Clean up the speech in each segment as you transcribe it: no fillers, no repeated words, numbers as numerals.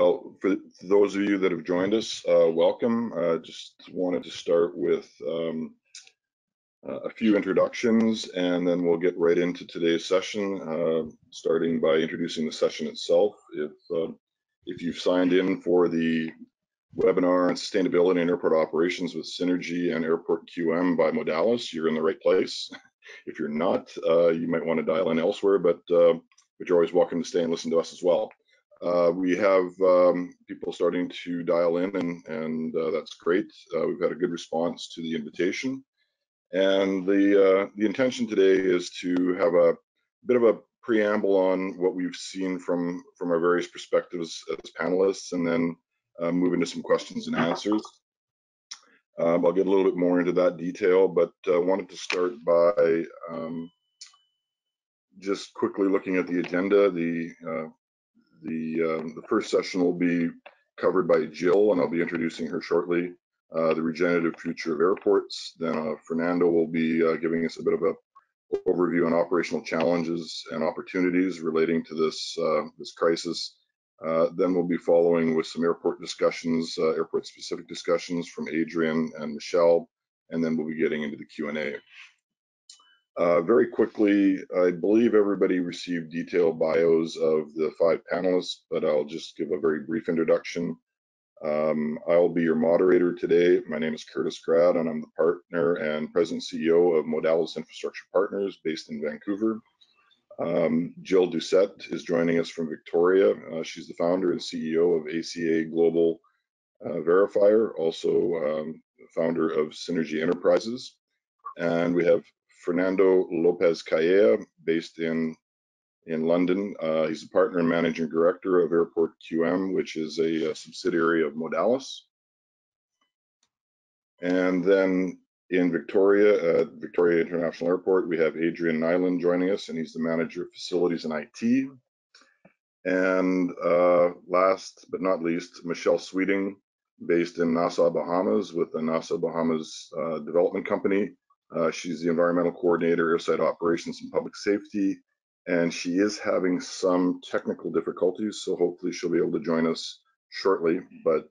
Well, for those of you that have joined us, welcome. Just wanted to start with a few introductions, and then we'll get right into today's session, starting by introducing the session itself. If you've signed in for the webinar on sustainability and airport operations with Synergy and Airport QM by Modalis, you're in the right place. If you're not, you might want to dial in elsewhere, but you're always welcome to stay and listen to us as well. We have people starting to dial in, and that's great. We've had a good response to the invitation. And the intention today is to have a bit of a preamble on what we've seen from our various perspectives as panelists, and then move into some questions and answers. I'll get a little bit more into that detail, but wanted to start by just quickly looking at the agenda. The first session will be covered by Jill, and I'll be introducing her shortly. The regenerative future of airports. Then Fernando will be giving us a bit of a overview on operational challenges and opportunities relating to this crisis. Then we'll be following with some airport discussions, airport-specific discussions from Adrian and Michelle, and then we'll be getting into the Q&A. Very quickly, I believe everybody received detailed bios of the 5 panelists, but I'll just give a very brief introduction. I'll be your moderator today. My name is Curtis Grad, and I'm the partner and president CEO of Modalis Infrastructure Partners based in Vancouver. Jill Doucette is joining us from Victoria. She's the founder and CEO of ACA Global Verifier, also founder of Synergy Enterprises. And we have Fernando Lopez Calleja, based in London. He's a partner and managing director of Airport QM, which is a subsidiary of Modalis. And then in Victoria, at Victoria International Airport, we have Adrian Nyland joining us, and he's the manager of facilities and IT. And last but not least, Michelle Sweeting, based in Nassau, Bahamas, with the Nassau Bahamas Development Company. She's the environmental coordinator, airside operations and public safety. And she is having some technical difficulties, so hopefully she'll be able to join us shortly, but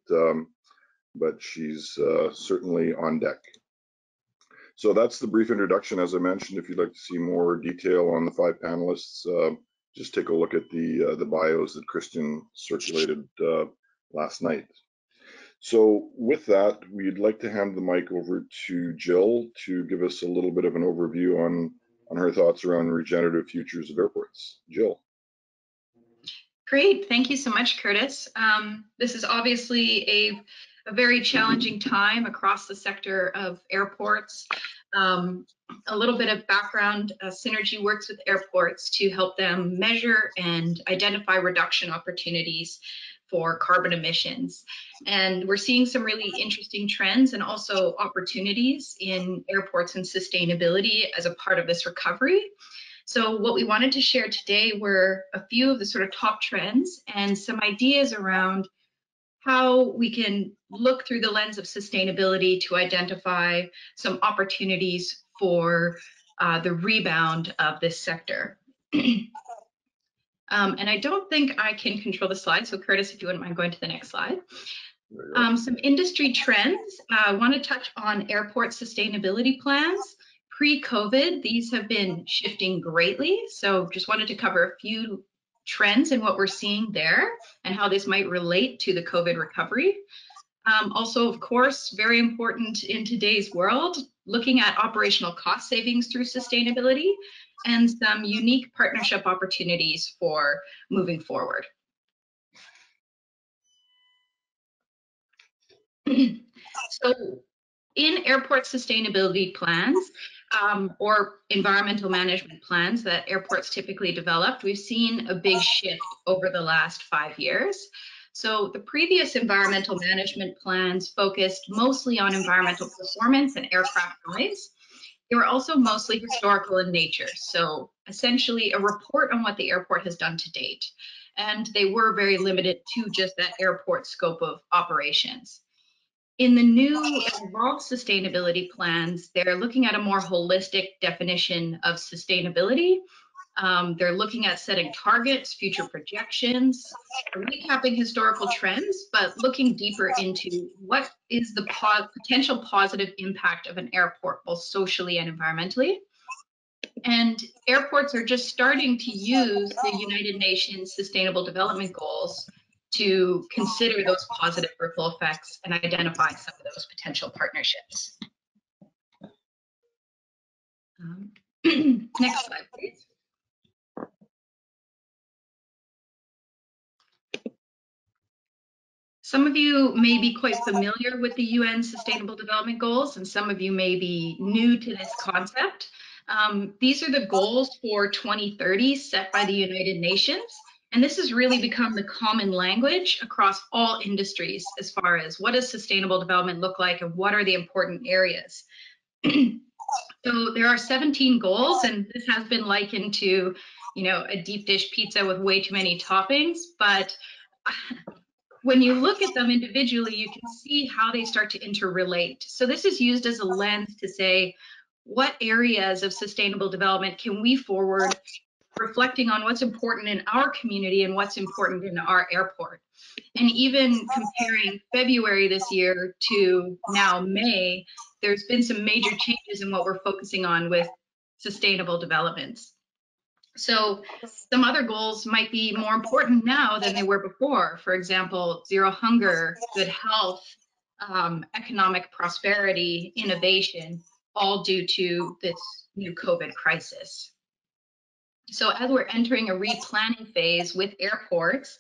she's certainly on deck. So that's the brief introduction. As I mentioned, if you'd like to see more detail on the 5 panelists, just take a look at the bios that Christian circulated last night. So with that, we'd like to hand the mic over to Jill to give us a little bit of an overview on her thoughts around regenerative futures of airports. Jill. Great, thank you so much, Curtis. This is obviously a very challenging time across the sector of airports. A little bit of background, Synergy works with airports to help them measure and identify reduction opportunities for carbon emissions. And we're seeing some really interesting trends and also opportunities in airports and sustainability as a part of this recovery. So what we wanted to share today were a few of the sort of top trends and some ideas around how we can look through the lens of sustainability to identify some opportunities for the rebound of this sector. And I don't think I can control the slide, so Curtis, if you wouldn't mind going to the next slide. Some industry trends. I want to touch on airport sustainability plans. Pre-COVID, these have been shifting greatly, so just wanted to cover a few trends and what we're seeing there and how this might relate to the COVID recovery. Also, of course, very important in today's world, looking at operational cost savings through sustainability and some unique partnership opportunities for moving forward. So in airport sustainability plans or environmental management plans that airports typically developed, we've seen a big shift over the last 5 years. So the previous environmental management plans focused mostly on environmental performance and aircraft noise. They were also mostly historical in nature, so essentially a report on what the airport has done to date. And they were very limited to just that airport scope of operations. In the new evolved sustainability plans, they're looking at a more holistic definition of sustainability They're looking at setting targets, future projections, recapping historical trends, but looking deeper into what is the potential positive impact of an airport, both socially and environmentally. And airports are just starting to use the United Nations Sustainable Development Goals to consider those positive ripple effects and identify some of those potential partnerships. Next slide, please. Some of you may be quite familiar with the UN Sustainable Development Goals, and some of you may be new to this concept. These are the goals for 2030 set by the United Nations, and this has really become the common language across all industries as far as what does sustainable development look like and what are the important areas. So there are 17 goals, and this has been likened to, you know, a deep dish pizza with way too many toppings, but when you look at them individually, you can see how they start to interrelate. So this is used as a lens to say, what areas of sustainable development can we forward, reflecting on what's important in our community and what's important in our airport. And even comparing February this year to now May, there's been some major changes in what we're focusing on with sustainable developments. So some other goals might be more important now than they were before. For example, zero hunger, good health, economic prosperity, innovation, all due to this new COVID crisis. So as we're entering a replanning phase with airports,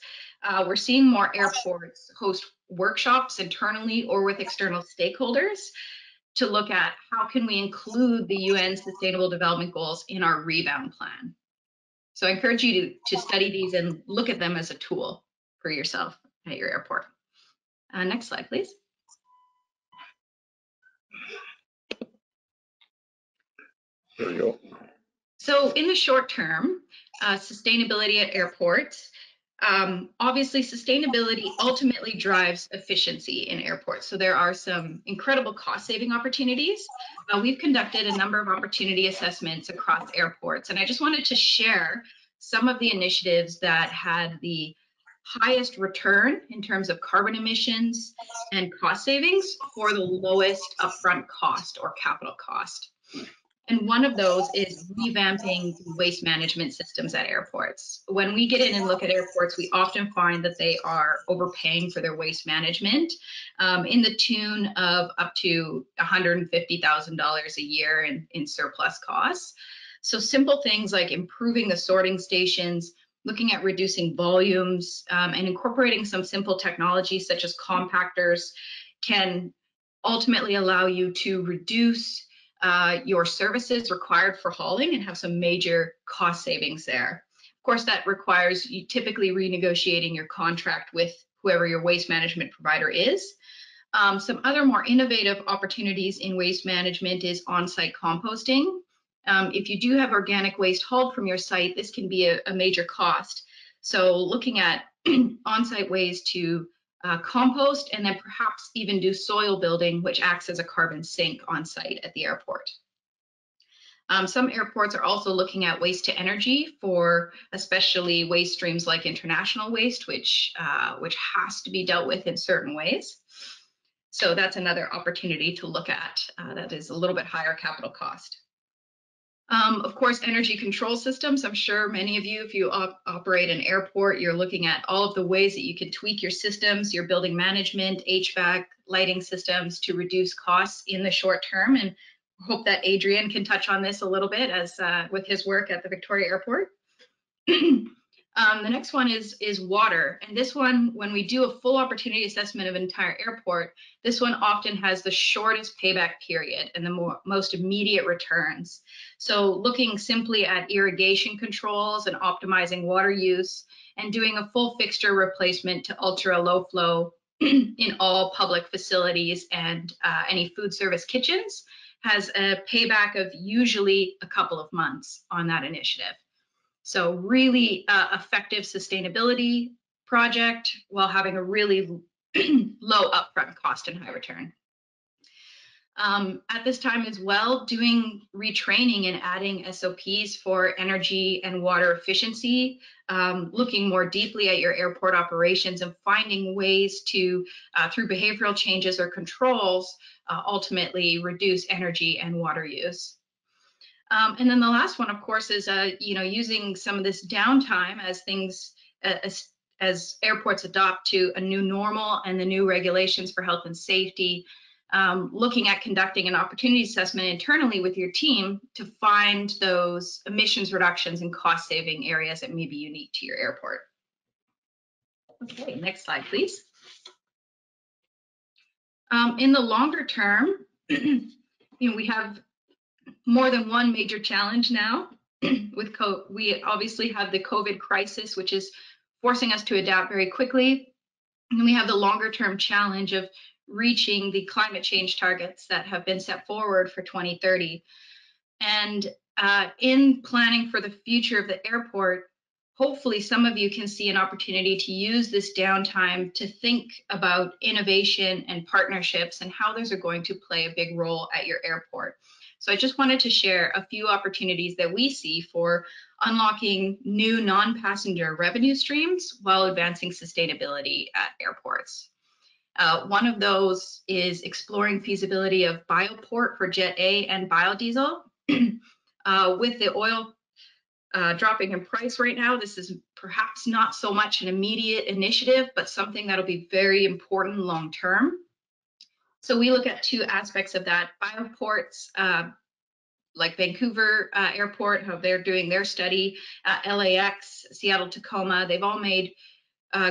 we're seeing more airports host workshops internally or with external stakeholders to look at how can we include the UN Sustainable Development Goals in our rebound plan. So I encourage you to study these and look at them as a tool for yourself at your airport. Next slide, please. There you go. So in the short term, sustainability at airports, obviously sustainability ultimately drives efficiency in airports. So there are some incredible cost saving opportunities. We've conducted a number of opportunity assessments across airports, and I just wanted to share some of the initiatives that had the highest return in terms of carbon emissions and cost savings for the lowest upfront cost or capital cost. And one of those is revamping waste management systems at airports. When we get in and look at airports, we often find that they are overpaying for their waste management in the tune of up to $150,000 a year in surplus costs. So simple things like improving the sorting stations, looking at reducing volumes, and incorporating some simple technologies such as compactors can ultimately allow you to reduce your services required for hauling and have some major cost savings there. Of course, that requires you typically renegotiating your contract with whoever your waste management provider is. Some other more innovative opportunities in waste management is on-site composting. If you do have organic waste hauled from your site, this can be a major cost. So looking at on-site ways to compost and then perhaps even do soil building, which acts as a carbon sink on site at the airport. Some airports are also looking at waste to energy for especially waste streams like international waste, which has to be dealt with in certain ways. So that's another opportunity to look at that is a little bit higher capital cost. Of course, energy control systems. I'm sure many of you, if you operate an airport, you're looking at all of the ways that you can tweak your systems, your building management, HVAC, lighting systems to reduce costs in the short term. And hope that Adrian can touch on this a little bit as with his work at the Victoria Airport. The next one is water. And this one, when we do a full opportunity assessment of an entire airport, this one often has the shortest payback period and the most immediate returns. So looking simply at irrigation controls and optimizing water use and doing a full fixture replacement to ultra low flow in all public facilities and any food service kitchens has a payback of usually a couple of months on that initiative. So really effective sustainability project while having a really low upfront cost and high return. At this time as well, doing retraining and adding SOPs for energy and water efficiency, looking more deeply at your airport operations and finding ways to, through behavioral changes or controls, ultimately reduce energy and water use. And then the last one, of course, is using some of this downtime as things as airports adopt to a new normal and the new regulations for health and safety. Looking at conducting an opportunity assessment internally with your team to find those emissions reductions and cost saving areas that may be unique to your airport. Okay, next slide, please. In the longer term, we have more than one major challenge now. We obviously have the COVID crisis, which is forcing us to adapt very quickly. And we have the longer term challenge of reaching the climate change targets that have been set forward for 2030. And in planning for the future of the airport, hopefully some of you can see an opportunity to use this downtime to think about innovation and partnerships and how those are going to play a big role at your airport. So I just wanted to share a few opportunities that we see for unlocking new non-passenger revenue streams while advancing sustainability at airports. One of those is exploring feasibility of bioport for Jet A and biodiesel. With the oil dropping in price right now, this is perhaps not so much an immediate initiative, but something that'll be very important long term. So we look at two aspects of that. Bioports, like Vancouver Airport, how they're doing their study, LAX, Seattle Tacoma, they've all made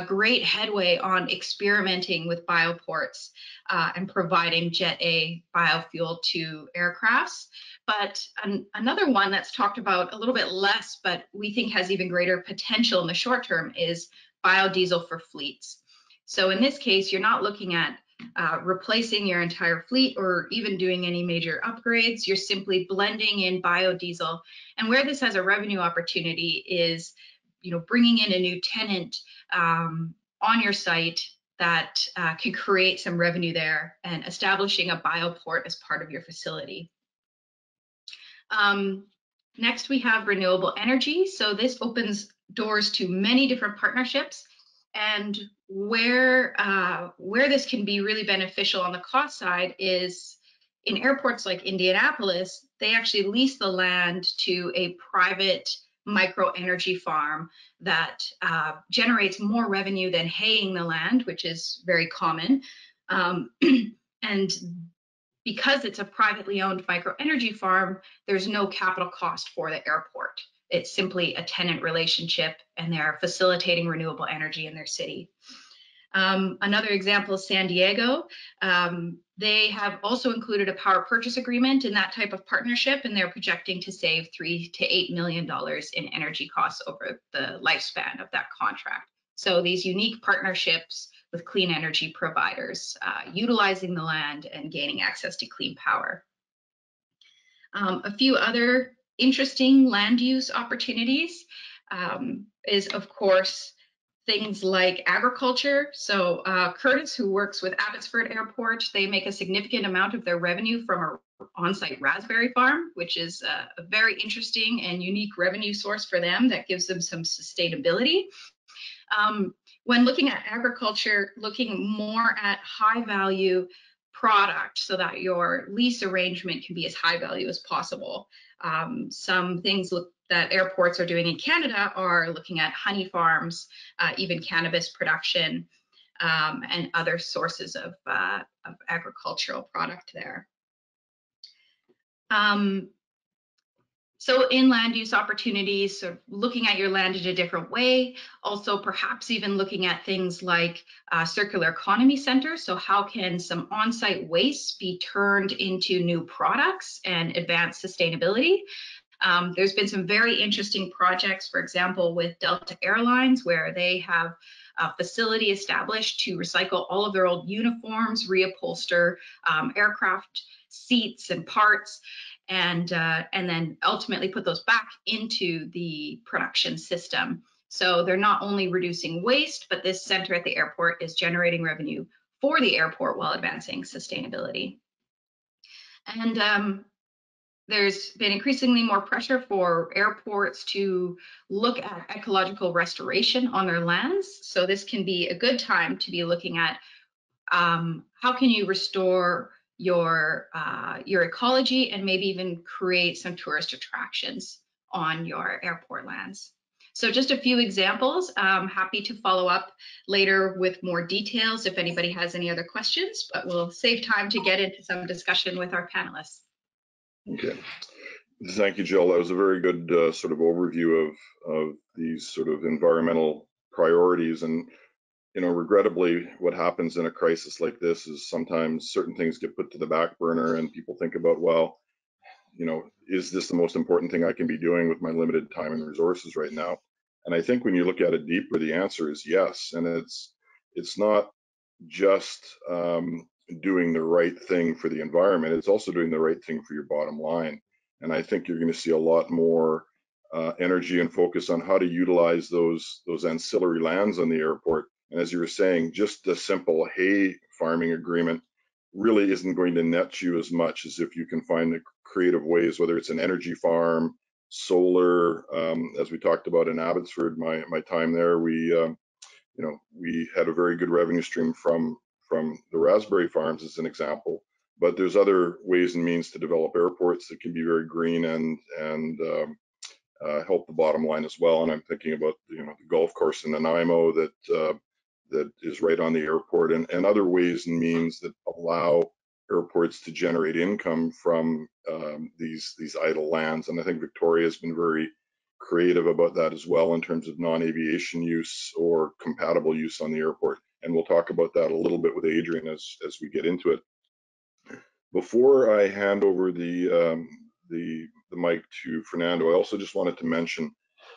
great headway on experimenting with bioports and providing Jet A biofuel to aircrafts. But another one that's talked about a little bit less, but we think has even greater potential in the short term, is biodiesel for fleets. So in this case, you're not looking at replacing your entire fleet or even doing any major upgrades. You're simply blending in biodiesel. And where this has a revenue opportunity is, bringing in a new tenant on your site that can create some revenue there and establishing a bioport as part of your facility. Next, we have renewable energy. So this opens doors to many different partnerships, and where this can be really beneficial on the cost side is in airports like Indianapolis. They actually lease the land to a private micro energy farm that generates more revenue than haying the land, which is very common. And because it's a privately owned micro energy farm, there's no capital cost for the airport. It's simply a tenant relationship, and they're facilitating renewable energy in their city. Another example is San Diego. They have also included a power purchase agreement in that type of partnership, and they're projecting to save $3 to $8 million in energy costs over the lifespan of that contract. So these unique partnerships with clean energy providers, utilizing the land and gaining access to clean power. A few other interesting land use opportunities is, of course, things like agriculture. So Curtis, who works with Abbotsford Airport, they make a significant amount of their revenue from an on-site raspberry farm, which is a very interesting and unique revenue source for them that gives them some sustainability. When looking at agriculture, looking more at high value product so that your lease arrangement can be as high value as possible. Some things that airports are doing in Canada are looking at honey farms, even cannabis production, and other sources of agricultural product there. So in land use opportunities, so looking at your land in a different way, also perhaps even looking at things like circular economy centers. So how can some on-site waste be turned into new products and advance sustainability? There's been some very interesting projects, for example, with Delta Airlines, where they have a facility established to recycle all of their old uniforms, reupholster aircraft seats and parts, and then ultimately put those back into the production system. So they're not only reducing waste, but this center at the airport is generating revenue for the airport while advancing sustainability. And there's been increasingly more pressure for airports to look at ecological restoration on their lands. So this can be a good time to be looking at how can you restore your ecology and maybe even create some tourist attractions on your airport lands. So just a few examples. I'm happy to follow up later with more details if anybody has any other questions, but we'll save time to get into some discussion with our panelists. Okay. Thank you, Jill. That was a very good sort of overview of these sort of environmental priorities. And, you know, regrettably, what happens in a crisis like this is sometimes certain things get put to the back burner and people think about, well, you know, is this the most important thing I can be doing with my limited time and resources right now? And I think when you look at it deeper, the answer is yes. And it's not just doing the right thing for the environment, it's also doing the right thing for your bottom line. And I think you're going to see a lot more energy and focus on how to utilize those ancillary lands on the airport. And as you were saying, just a simple hay farming agreement really isn't going to net you as much as if you can find the creative ways, whether it's an energy farm, solar, as we talked about in Abbotsford, my time there, we had a very good revenue stream from the raspberry farms as an example. But there's other ways and means to develop airports that can be very green and help the bottom line as well. And I'm thinking about the golf course in Nanaimo that is right on the airport, and other ways and means that allow airports to generate income from these idle lands. And I think Victoria has been very creative about that as well in terms of non-aviation use or compatible use on the airport. And we'll talk about that a little bit with Adrian as we get into it. Before I hand over the mic to Fernando, I also just wanted to mention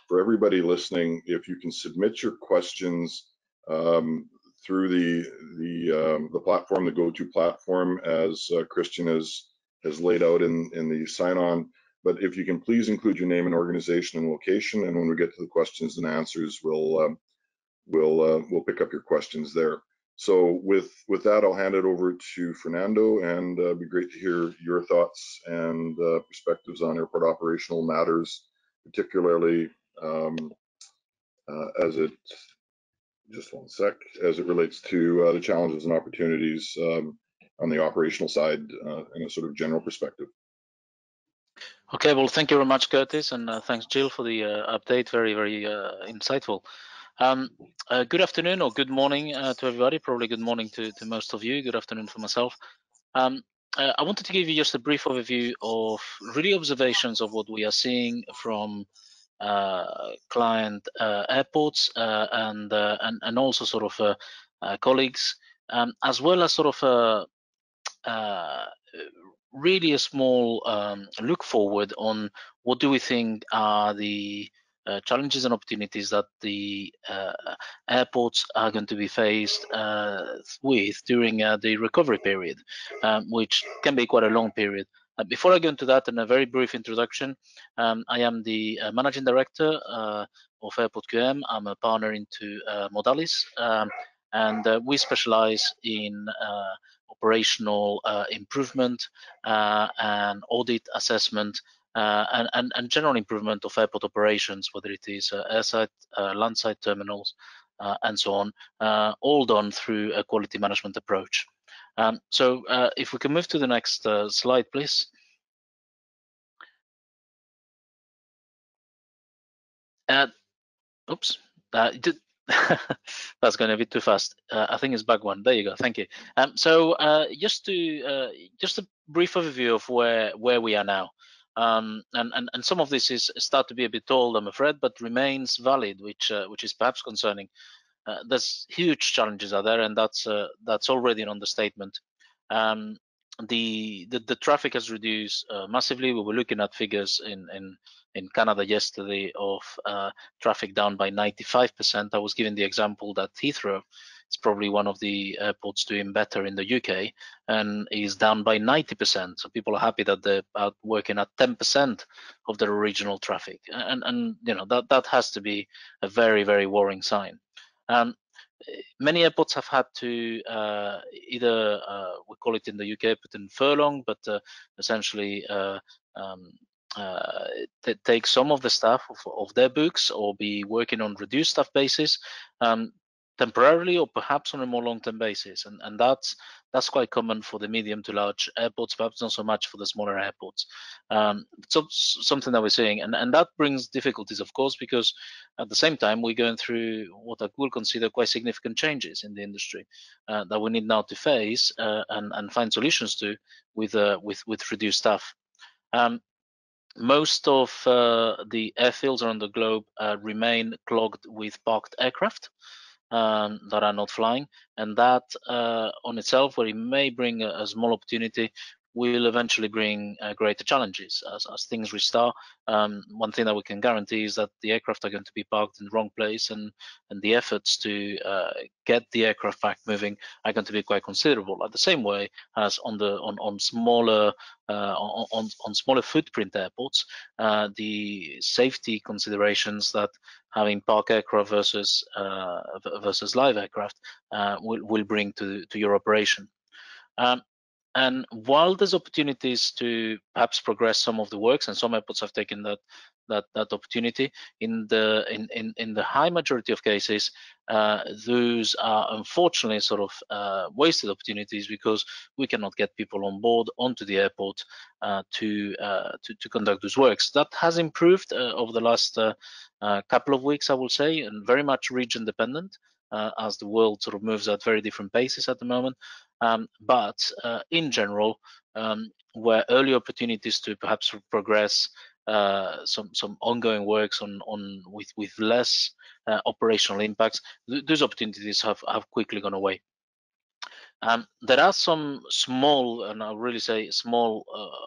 for everybody listening, if you can submit your questions through the platform, the go-to platform, as Christian has laid out in the sign-on. But if you can please include your name and organization and location, and when we get to the questions and answers, we'll pick up your questions there. So with that, I'll hand it over to Fernando, and it'd be great to hear your thoughts and perspectives on airport operational matters, particularly as it, just one sec, as it relates to the challenges and opportunities on the operational side in a sort of general perspective. Okay, well, thank you very much, Curtis, and thanks, Jill, for the update. Very, very insightful. Good afternoon or good morning to everybody. Probably good morning to most of you. Good afternoon for myself. I wanted to give you just a brief overview of really observations of what we are seeing from client airports and also sort of colleagues, as well as sort of really a small look forward on what do we think are the challenges and opportunities that the airports are going to be faced with during the recovery period, which can be quite a long period. Before I go into that, and a very brief introduction, I am the Managing Director of Airport QM. I'm a partner into Modalis, and we specialize in operational improvement and audit assessment and general improvement of airport operations, whether it is airside, landside terminals, and so on, all done through a quality management approach. So if we can move to the next slide, please. Oops. That's going a bit too fast. I think it's back one. There you go. Thank you. So just a brief overview of where we are now, and some of this is start to be a bit old, I'm afraid, but remains valid, which is perhaps concerning. There's huge challenges out there, and that's already an understatement. The traffic has reduced massively. We were looking at figures in Canada yesterday of traffic down by 95%. I was given the example that Heathrow is probably one of the airports doing better in the UK and is down by 90%. So people are happy that they're out working at 10% of their original traffic, and you know that has to be a very, very worrying sign. many airports have had to either, we call it in the UK, put in furlong, but essentially take some of the staff of their books, or be working on reduced staff basis temporarily, or perhaps on a more long-term basis, and that's quite common for the medium to large airports, perhaps not so much for the smaller airports. So something that we're seeing, and that brings difficulties, of course, because at the same time we're going through what I will consider quite significant changes in the industry that we need now to face and find solutions to with reduced staff. Most of the airfields around the globe remain clogged with parked aircraft that are not flying, and that on itself, where it may bring a small opportunity, will eventually bring greater challenges as things restart. One thing that we can guarantee is that the aircraft are going to be parked in the wrong place, and the efforts to get the aircraft back moving are going to be quite considerable. At the same way as on smaller smaller footprint airports, the safety considerations that having park aircraft versus live aircraft will bring to your operation. And while there's opportunities to perhaps progress some of the works, and some airports have taken that opportunity, in the high majority of cases, those are unfortunately sort of wasted opportunities, because we cannot get people on board onto the airport to conduct those works. That has improved over the last couple of weeks, I will say, and very much region dependent, as the world sort of moves at very different paces at the moment. But in general, where early opportunities to perhaps progress some ongoing works on with less operational impacts, those opportunities have quickly gone away. There are some small, and I'll really say small,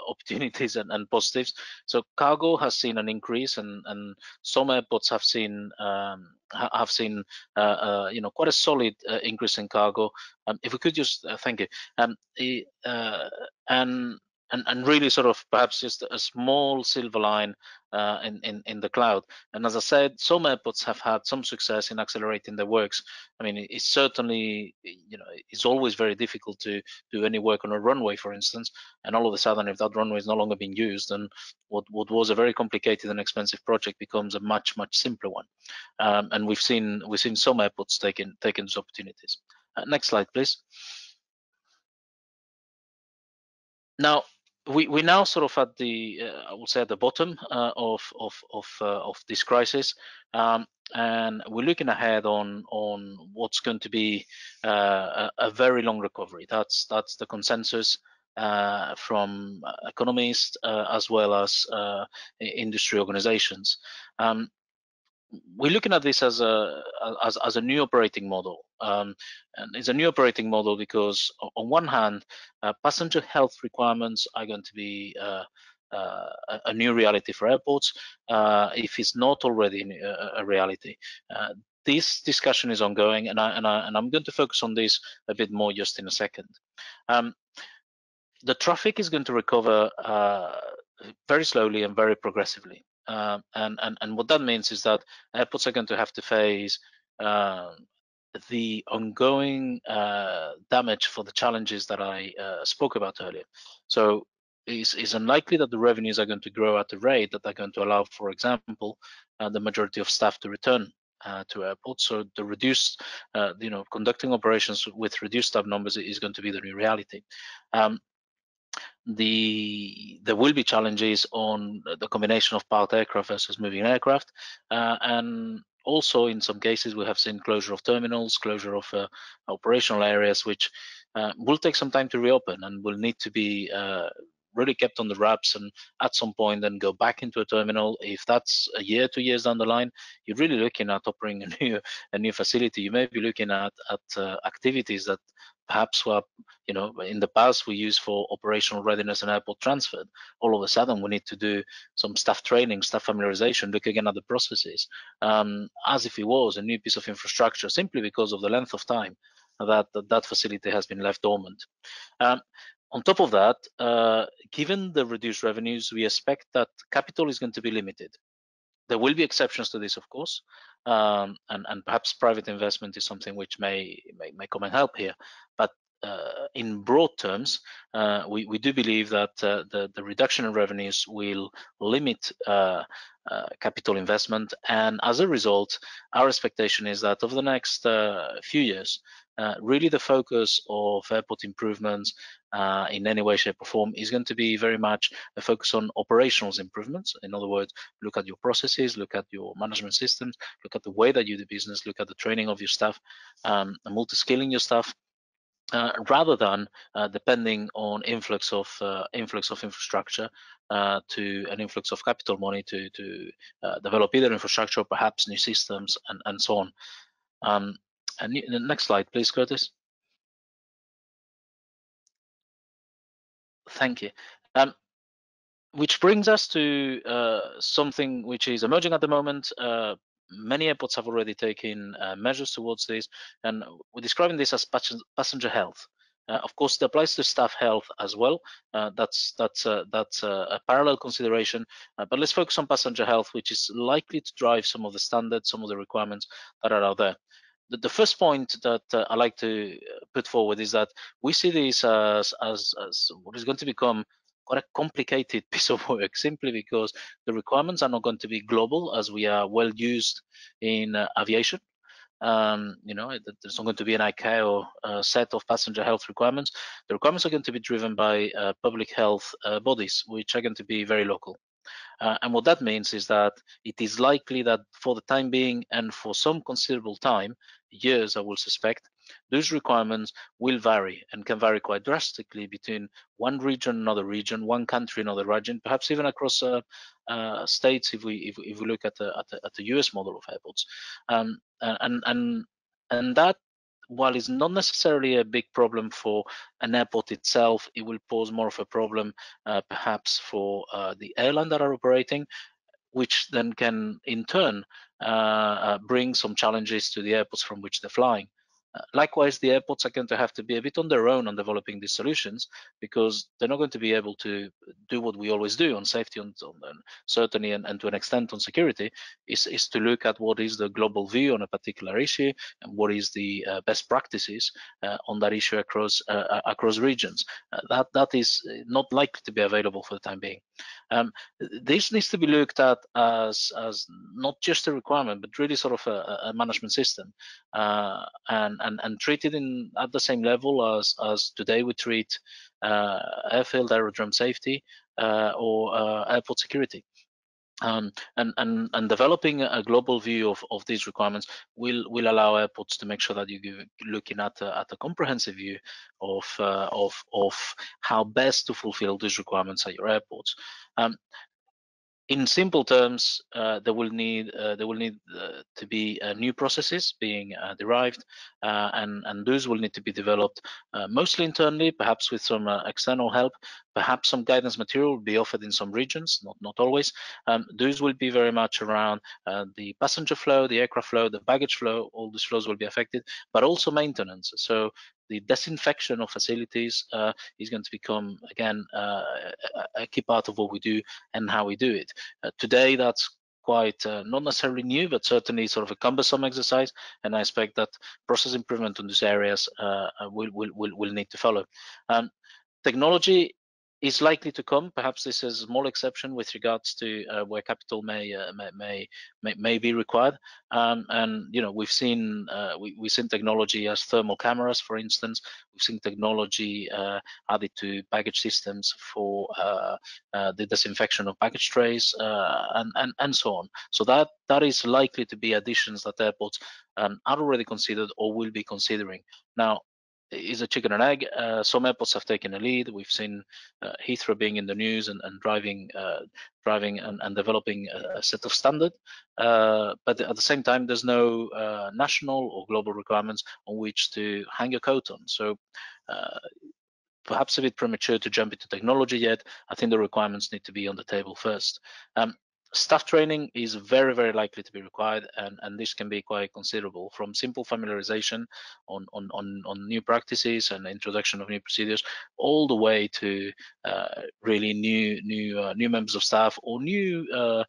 opportunities and positives. So cargo has seen an increase, and some airports have seen you know, quite a solid increase in cargo. If we could just thank you, and really sort of perhaps just a small silver line in the cloud. And as I said, some airports have had some success in accelerating their works. I mean, it's certainly, you know, it's always very difficult to do any work on a runway, for instance, and all of a sudden, if that runway is no longer being used, then what was a very complicated and expensive project becomes a much simpler one. And we've seen some airports taking those opportunities. Next slide, please. Now, we now sort of at the I will say at the bottom of this crisis, and we're looking ahead on what's going to be a very long recovery. That's the consensus from economists as well as industry organizations. We're looking at this as a new operating model, and it's a new operating model because on one hand, passenger health requirements are going to be a new reality for airports, if it's not already a reality. This discussion is ongoing, and I'm going to focus on this a bit more just in a second. The traffic is going to recover very slowly and very progressively. And what that means is that airports are going to have to face the ongoing damage for the challenges that I spoke about earlier. So it's unlikely that the revenues are going to grow at a rate that are going to allow, for example, the majority of staff to return to airports. So the reduced, you know, conducting operations with reduced staff numbers is going to be the new reality. There will be challenges on the combination of parked aircraft versus moving aircraft, and also in some cases we have seen closure of terminals, closure of operational areas, which will take some time to reopen and will need to be really kept on the wraps, and at some point then go back into a terminal. If that's a year, 2 years down the line, you're really looking at operating a new facility. You may be looking at activities that perhaps were, you know, in the past we used for operational readiness and airport transfer. All of a sudden we need to do some staff training, staff familiarization, look again at the processes, as if it was a new piece of infrastructure, simply because of the length of time that facility has been left dormant. On top of that, given the reduced revenues, we expect that capital is going to be limited. There will be exceptions to this, of course, and perhaps private investment is something which may come and help here. But in broad terms, we do believe that the reduction in revenues will limit capital investment, and as a result, our expectation is that over the next few years, really the focus of airport improvements in any way, shape, or form is going to be very much a focus on operational improvements. In other words, look at your processes, look at your management systems, look at the way that you do business, look at the training of your staff, and multi-skilling your staff. Rather than depending on influx of infrastructure to an influx of capital money to develop either infrastructure or perhaps new systems and so on. And the next slide, please, Curtis. Thank you. Which brings us to something which is emerging at the moment. Many airports have already taken measures towards this, and we're describing this as passenger health. Of course, it applies to staff health as well. That's a parallel consideration, but let's focus on passenger health, which is likely to drive some of the standards, some of the requirements that are out there. The first point that I like to put forward is that we see this as what is going to become quite a complicated piece of work, simply because the requirements are not going to be global as we are well used in aviation. There's not going to be an ICAO set of passenger health requirements. The requirements are going to be driven by public health bodies, which are going to be very local. And what that means is that it is likely that for the time being and for some considerable time, years I will suspect, those requirements will vary and can vary quite drastically between one region, another region, one country, another region, perhaps even across states if we look at the US model of airports. And that, while it's not necessarily a big problem for an airport itself, it will pose more of a problem perhaps for the airline that are operating, which then can in turn bring some challenges to the airports from which they're flying. Likewise, the airports are going to have to be a bit on their own on developing these solutions, because they're not going to be able to do what we always do on safety, and certainly and to an extent on security, is to look at what is the global view on a particular issue and what is the best practices on that issue across regions. That is not likely to be available for the time being. This needs to be looked at as not just a requirement, but really sort of a management system, and treated at the same level as today we treat airfield aerodrome safety or airport security. And developing a global view of these requirements will allow airports to make sure that you're looking at a comprehensive view of how best to fulfill these requirements at your airports. In simple terms, there will need to be new processes being derived, and those will need to be developed mostly internally, perhaps with some external help. Perhaps some guidance material will be offered in some regions, not always. Those will be very much around the passenger flow, the aircraft flow, the baggage flow. All these flows will be affected, but also maintenance. So the disinfection of facilities is going to become, again, a key part of what we do and how we do it. Today, that's quite not necessarily new, but certainly sort of a cumbersome exercise, and I expect that process improvement in these areas will need to follow. Technology is likely to come. Perhaps this is a small exception with regards to where capital may be required. And we've seen technology as thermal cameras, for instance. We've seen technology added to baggage systems for the disinfection of baggage trays and so on. So that is likely to be additions that airports are already considered or will be considering. Now, is a chicken and egg. Some airports have taken a lead. We've seen Heathrow being in the news and driving and developing a set of standard. But at the same time, there's no national or global requirements on which to hang your coat on. So perhaps a bit premature to jump into technology yet. I think the requirements need to be on the table first. Staff training is very, very likely to be required, and this can be quite considerable, from simple familiarization on new practices and introduction of new procedures, all the way to really new members of staff, or new or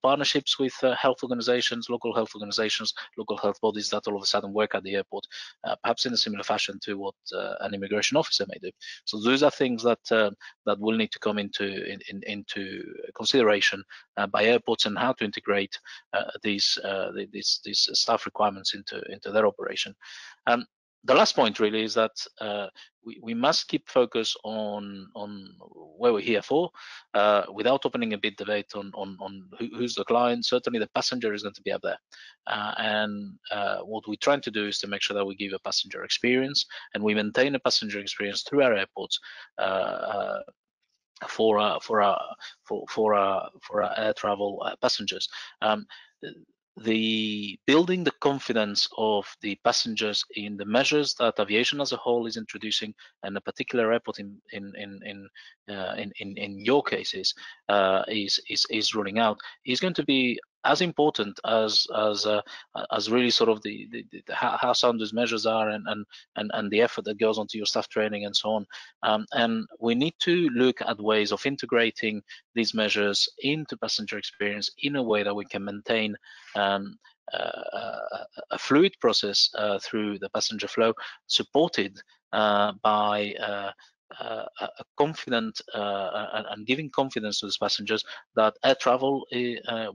partnerships with health organizations, local health bodies that all of a sudden work at the airport, perhaps in a similar fashion to what an immigration officer may do. So those are things that that will need to come into consideration by airports, and how to integrate these staff requirements into their operation. The last point really is that we must keep focus on where we're here for, without opening a big debate on who's the client. Certainly the passenger is going to be up there, and what we're trying to do is to make sure that we give a passenger experience, and we maintain a passenger experience through our airports for our air travel passengers. The building the confidence of the passengers in the measures that aviation as a whole is introducing, and a particular airport in your cases is rolling out, is going to be as important as really sort of the how sound those measures are, and the effort that goes onto your staff training and so on. And we need to look at ways of integrating these measures into passenger experience in a way that we can maintain a fluid process through the passenger flow, supported by a confident and giving confidence to these passengers that air travel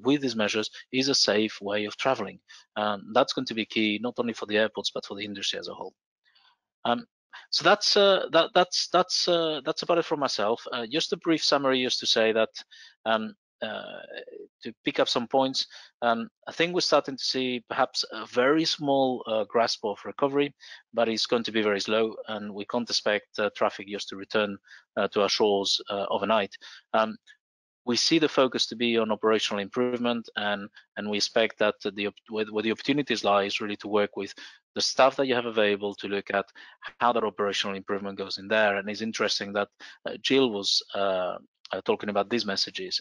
with these measures is a safe way of traveling. That's going to be key, not only for the airports but for the industry as a whole. So that's about it from myself. Just a brief summary, just to say that to pick up some points, I think we're starting to see perhaps a very small grasp of recovery, but it's going to be very slow, and we can't expect traffic just to return to our shores overnight. We see the focus to be on operational improvement, and we expect that where the opportunities lie is really to work with the staff that you have available to look at how that operational improvement goes in there. And it's interesting that Jill was talking about these messages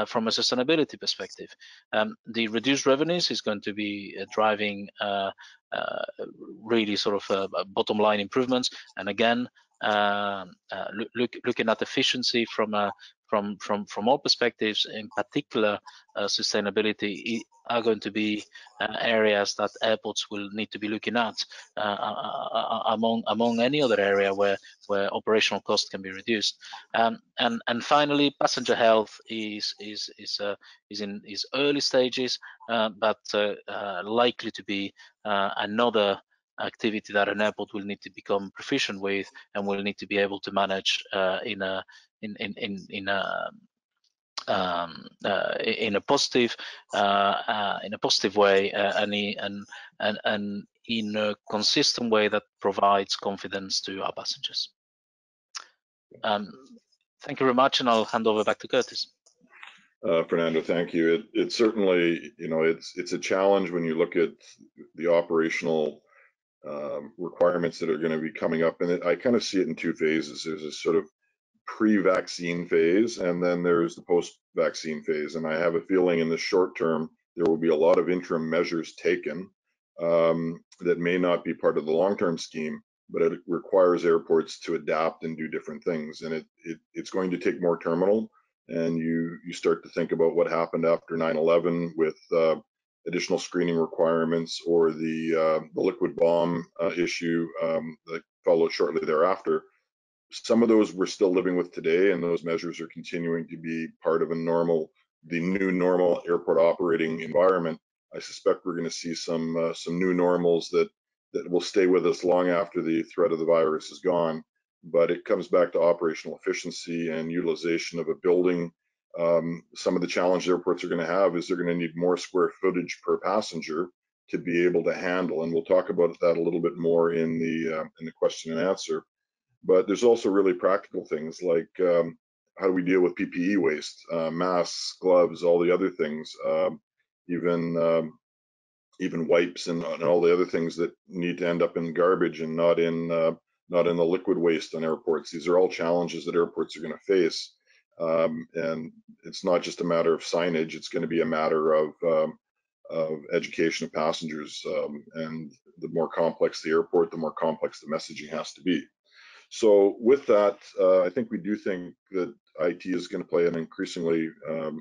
from a sustainability perspective. The reduced revenues is going to be driving really sort of bottom line improvements, and again looking at efficiency from all perspectives, in particular sustainability, are going to be areas that airports will need to be looking at among any other area where operational costs can be reduced. And finally, passenger health is in its early stages, but likely to be another activity that an airport will need to become proficient with, and will need to be able to manage in a positive way, and in a consistent way that provides confidence to our passengers. Thank you very much, and I'll hand over back to Curtis. Fernando, thank you. It certainly, it's a challenge when you look at the operational requirements that are going to be coming up, and I kind of see it in two phases. There's a sort of pre-vaccine phase, and then there's the post-vaccine phase. And I have a feeling in the short term there will be a lot of interim measures taken that may not be part of the long-term scheme, but it requires airports to adapt and do different things. And it's going to take more terminal, and you start to think about what happened after 9/11 with additional screening requirements, or the liquid bomb issue that followed shortly thereafter. Some of those we're still living with today, and those measures are continuing to be part of the new normal airport operating environment. I suspect we're going to see some new normals that will stay with us long after the threat of the virus is gone. But it comes back to operational efficiency and utilization of a building. Some of the challenges airports are going to have is they're going to need more square footage per passenger to be able to handle, and we'll talk about that a little bit more in the question and answer. But there's also really practical things like how do we deal with PPE waste, masks, gloves, all the other things, even wipes and all the other things that need to end up in garbage and not in the liquid waste on airports. These are all challenges that airports are going to face. And it's not just a matter of signage, it's going to be a matter of education of passengers. And the more complex the airport, the more complex the messaging has to be. So with that, I think we do think that IT is going to play an increasingly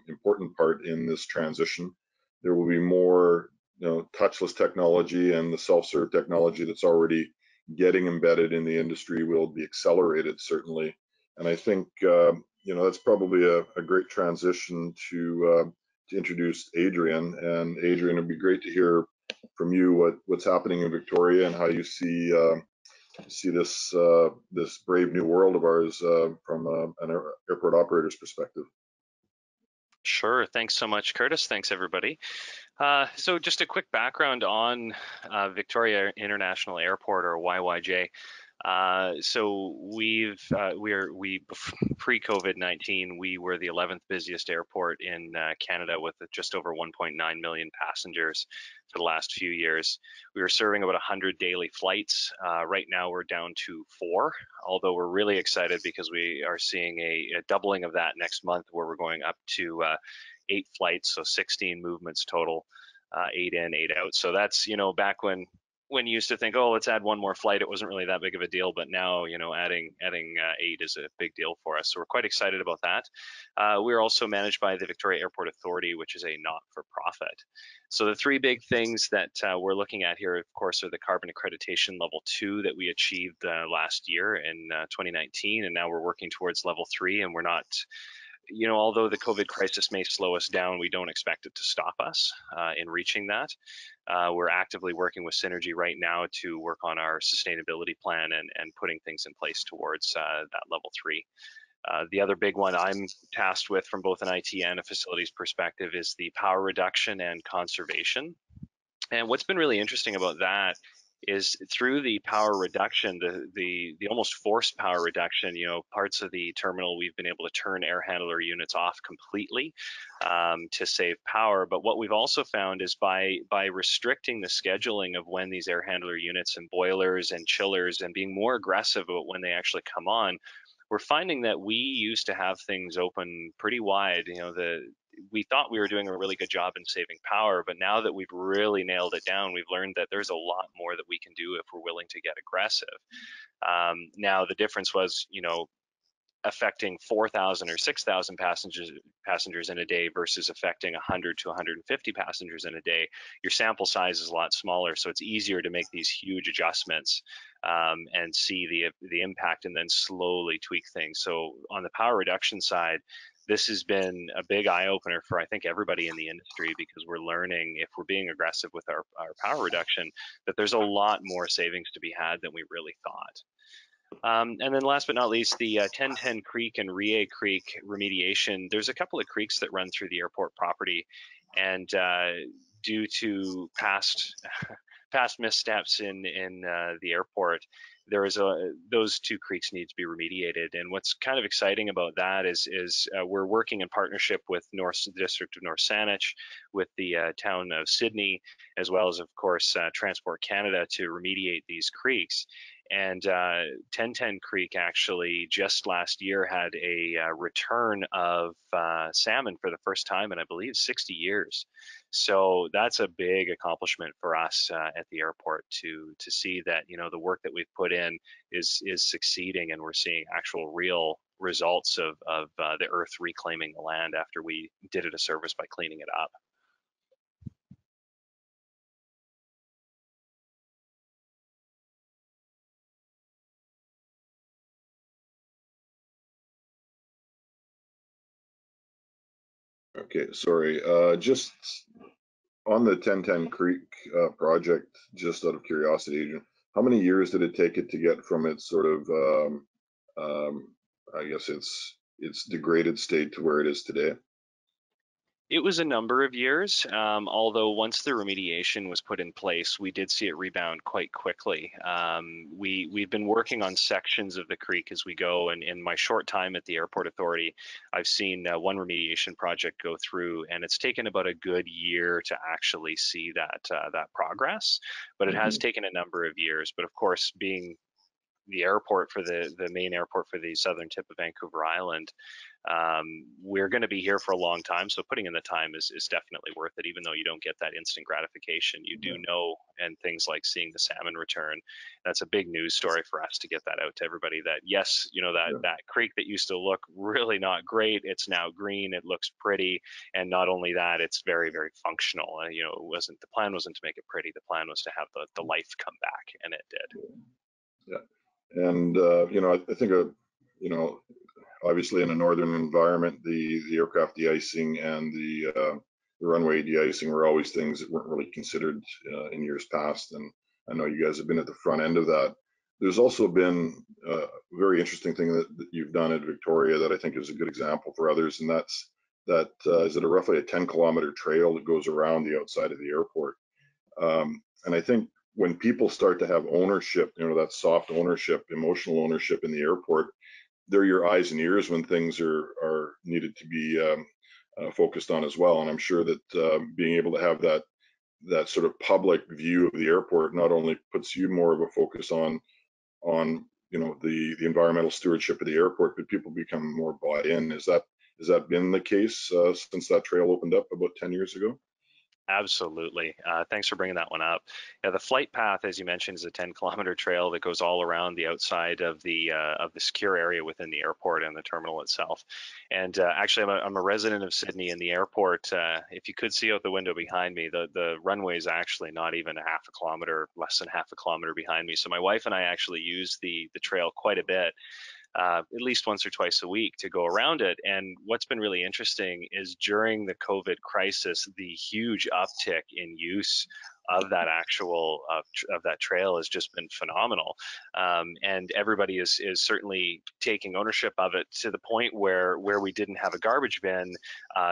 important part in this transition. There will be more, touchless technology, and the self-serve technology that's already getting embedded in the industry will be accelerated, certainly. And I think that's probably a great transition to introduce Adrian. And Adrian, it'd be great to hear from you what's happening in Victoria and how you see this this brave new world of ours from an airport operator's perspective. Sure. Thanks so much, Curtis. Thanks, everybody. So just a quick background on Victoria International Airport, or YYJ. So pre-COVID-19, we were the 11th busiest airport in Canada with just over 1.9 million passengers for the last few years. We were serving about 100 daily flights. Right now we're down to 4, although we're really excited because we are seeing a doubling of that next month, where we're going up to 8 flights, so 16 movements total, 8 in, 8 out. So that's, back when you used to think, oh, let's add one more flight, it wasn't really that big of a deal, but now, adding 8 is a big deal for us. So we're quite excited about that. We're also managed by the Victoria Airport Authority, which is a not-for-profit. So the 3 big things that we're looking at here, of course, are the carbon accreditation level 2 that we achieved last year in 2019, and now we're working towards level 3, and we're not, although the COVID crisis may slow us down, we don't expect it to stop us in reaching that. We're actively working with Synergy right now to work on our sustainability plan and putting things in place towards that level 3. The other big one I'm tasked with from both an IT and a facilities perspective is the power reduction and conservation. And what's been really interesting about that is through the power reduction, the almost forced power reduction, parts of the terminal, we've been able to turn air handler units off completely to save power. But what we've also found is by restricting the scheduling of when these air handler units and boilers and chillers, and being more aggressive about when they actually come on, we're finding that we used to have things open pretty wide. We thought we were doing a really good job in saving power, but now that we've really nailed it down, we've learned that there's a lot more that we can do if we're willing to get aggressive. Now the difference was, affecting 4,000 or 6,000 passengers in a day versus affecting 100 to 150 passengers in a day. Your sample size is a lot smaller, so it's easier to make these huge adjustments and see the impact, and then slowly tweak things. So on the power reduction side, this has been a big eye-opener for, I think, everybody in the industry, because we're learning, if we're being aggressive with our power reduction, that there's a lot more savings to be had than we really thought. And then last but not least, the 1010 Creek and Rie Creek remediation. There's a couple of creeks that run through the airport property, and due to past missteps in the airport, those 2 creeks need to be remediated. And what's kind of exciting about that is we're working in partnership with the District of North Saanich, with the town of Sydney, as well as, of course, Transport Canada, to remediate these creeks. And 1010 Creek actually just last year had a return of salmon for the first time in, I believe, 60 years. So that's a big accomplishment for us at the airport to see that, the work that we've put in is succeeding, and we're seeing actual real results of the earth reclaiming the land after we did it a service by cleaning it up. Okay, sorry. Just on the 1010 Creek project, just out of curiosity, Adrian, how many years did it take it to get from its sort of, I guess its degraded state to where it is today? It was a number of years, although once the remediation was put in place, we did see it rebound quite quickly. We've been working on sections of the creek as we go, and in my short time at the Airport Authority, I've seen one remediation project go through, and it's taken about a good year to actually see that progress, but it has taken a number of years. But of course, being the airport for the main airport for the southern tip of Vancouver Island, we're going to be here for a long time, so putting in the time is definitely worth it. Even though you don't get that instant gratification, you do know, and things like seeing the salmon return, that's a big news story for us to get that out to everybody, that yes, you know, that creek that used to look really not great, it's now green, it looks pretty, and not only that, it's very, very functional. You know, the plan wasn't to make it pretty, the plan was to have the life come back, and it did. Yeah, and you know, I think you know, obviously in a northern environment, the aircraft de-icing and the runway de-icing were always things that weren't really considered in years past, and I know you guys have been at the front end of that. There's also been a very interesting thing that you've done at Victoria that I think is a good example for others, and that's that is it a roughly a 10-kilometer trail that goes around the outside of the airport. And I think when people start to have ownership, you know, that soft ownership, emotional ownership in the airport, they're your eyes and ears when things are needed to be focused on as well. And I'm sure that being able to have that sort of public view of the airport not only puts you more of a focus on you know, the environmental stewardship of the airport, but people become more bought in. Has that been the case since that trail opened up about 10 years ago? Absolutely. Thanks for bringing that one up. Yeah, the flight path, as you mentioned, is a 10-kilometer trail that goes all around the outside of the secure area within the airport and the terminal itself. And actually, I'm a resident of Sydney, and the airport, if you could see out the window behind me, the runway is actually not even a half a kilometer, less than half a kilometer behind me. So my wife and I actually use the trail quite a bit. At least once or twice a week to go around it. And what's been really interesting is during the COVID crisis, the huge uptick in use of that actual of that trail has just been phenomenal. And everybody is certainly taking ownership of it to the point where we didn't have a garbage bin,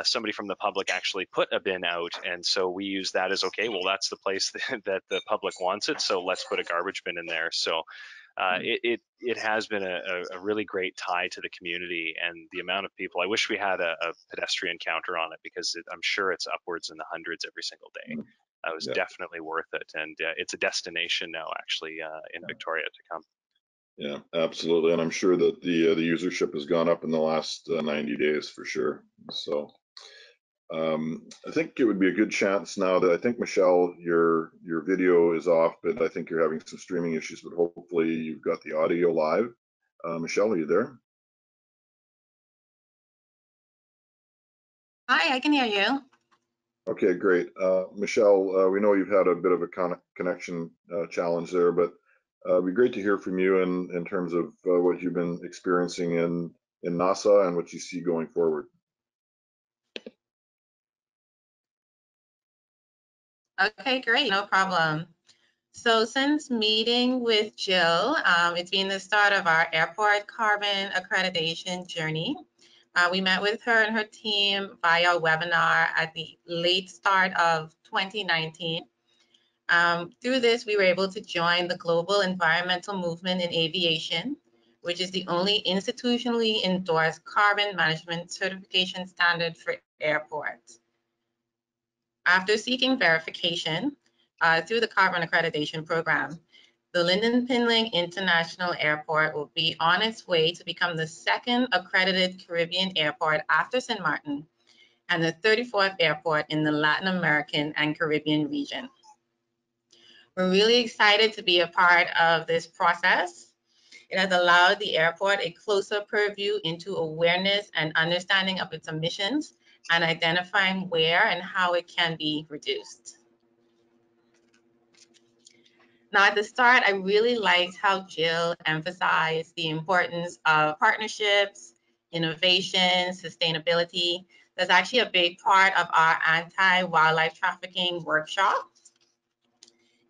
somebody from the public actually put a bin out, and so we use that as, okay, well, that's the place that the public wants it, so let's put a garbage bin in there. So it has been a really great tie to the community, and the amount of people. I wish we had a pedestrian counter on it, because I'm sure it's upwards in the hundreds every single day. It was definitely worth it, and it's a destination now, actually, in Victoria to come. Yeah, absolutely, and I'm sure that the usership has gone up in the last 90 days for sure. So I think it would be a good chance now that I think, Michelle, your video is off, but I think you're having some streaming issues, but hopefully you've got the audio live. Michelle, are you there? Hi, I can hear you. Okay, great. Michelle, we know you've had a bit of a connection challenge there, but it'd be great to hear from you in terms of what you've been experiencing in NASA and what you see going forward. Okay, great, no problem. So since meeting with Jill, it's been the start of our airport carbon accreditation journey. We met with her and her team via webinar at the late start of 2019. Through this, we were able to join the global environmental movement in aviation, which is the only institutionally endorsed carbon management certification standard for airports. After seeking verification through the carbon accreditation program, the Lynden Pinling International Airport will be on its way to become the second accredited Caribbean airport after St. Martin, and the 34th airport in the Latin American and Caribbean region. We're really excited to be a part of this process. It has allowed the airport a closer purview into awareness and understanding of its emissions, and identifying where and how it can be reduced. Now, at the start, I really liked how Jill emphasized the importance of partnerships, innovation, sustainability. That's actually a big part of our anti-wildlife trafficking workshop.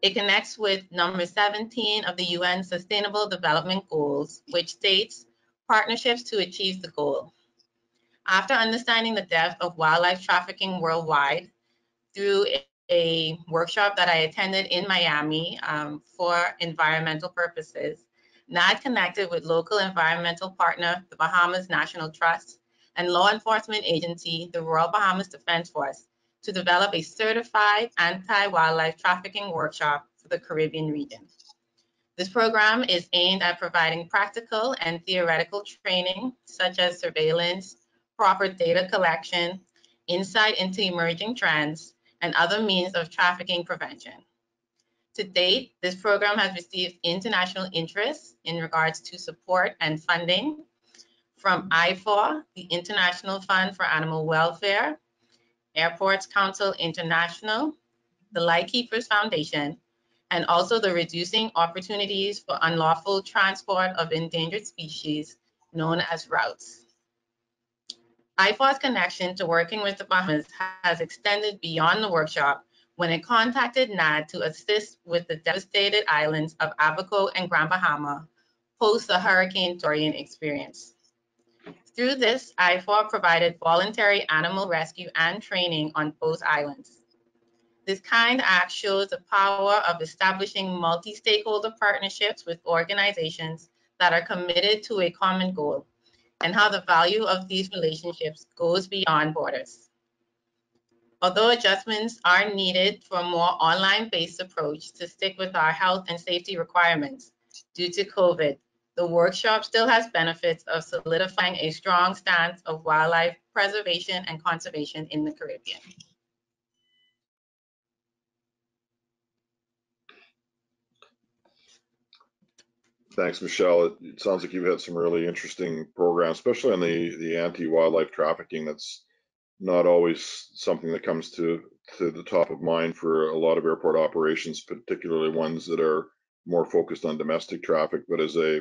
It connects with number 17 of the UN Sustainable Development Goals, which states partnerships to achieve the goal. After understanding the depth of wildlife trafficking worldwide through a workshop that I attended in Miami for environmental purposes, NAD connected with local environmental partner, the Bahamas National Trust, and law enforcement agency, the Royal Bahamas Defense Force, to develop a certified anti-wildlife trafficking workshop for the Caribbean region. This program is aimed at providing practical and theoretical training, such as surveillance, proper data collection, insight into emerging trends, and other means of trafficking prevention. To date, this program has received international interest in regards to support and funding from IFAW, the International Fund for Animal Welfare, Airports Council International, the Lightkeepers Foundation, and also the Reducing Opportunities for Unlawful Transport of Endangered Species, known as ROUTS. IFAW's connection to working with the Bahamas has extended beyond the workshop when it contacted NAD to assist with the devastated islands of Abaco and Grand Bahama post the Hurricane Dorian experience. Through this, IFAW provided voluntary animal rescue and training on both islands. This kind act shows the power of establishing multi-stakeholder partnerships with organizations that are committed to a common goal, and how the value of these relationships goes beyond borders. Although adjustments are needed for a more online-based approach to stick with our health and safety requirements due to COVID, the workshop still has benefits of solidifying a strong stance of wildlife preservation and conservation in the Caribbean. Thanks, Michelle. It sounds like you've had some really interesting programs, especially on the anti-wildlife trafficking. That's not always something that comes to the top of mind for a lot of airport operations, particularly ones that are more focused on domestic traffic. But as a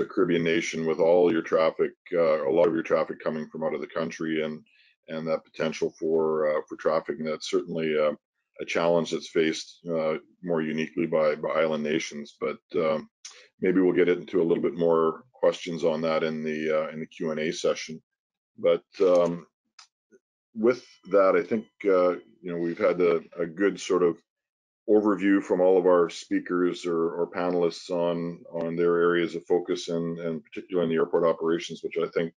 Caribbean nation, with all your traffic, a lot of your traffic coming from out of the country, and that potential for trafficking, that's certainly a challenge that's faced more uniquely by island nations. But maybe we'll get into a little bit more questions on that in the Q&A session. But with that, I think we've had a good sort of overview from all of our speakers or panelists on their areas of focus, and particularly in the airport operations, which I think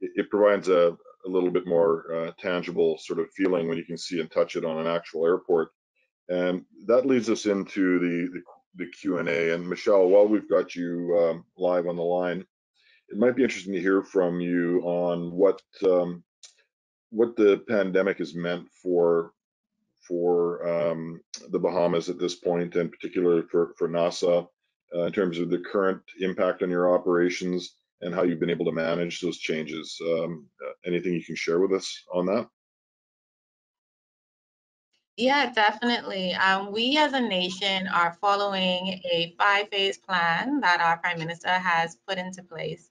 it provides a little bit more tangible sort of feeling when you can see and touch it on an actual airport. And that leads us into the Q&A. And Michelle, while we've got you live on the line, it might be interesting to hear from you on what the pandemic has meant for the Bahamas at this point, and particularly for NASA, in terms of the current impact on your operations and how you've been able to manage those changes. Anything you can share with us on that? Yeah, definitely. We as a nation are following a 5-phase plan that our Prime Minister has put into place.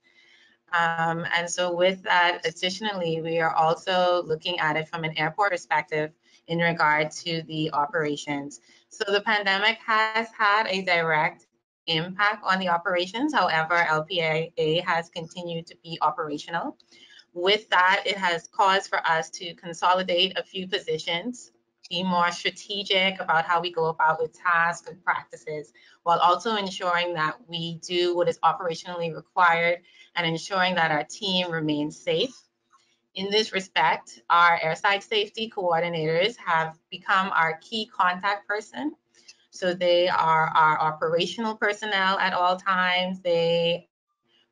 And so with that, additionally, we are also looking at it from an airport perspective in regard to the operations. So the pandemic has had a direct impact on the operations. However, LPAA has continued to be operational. With that, it has caused for us to consolidate a few positions, be more strategic about how we go about with tasks and practices, while also ensuring that we do what is operationally required and ensuring that our team remains safe. In this respect, our airside safety coordinators have become our key contact person. So they are our operational personnel at all times. They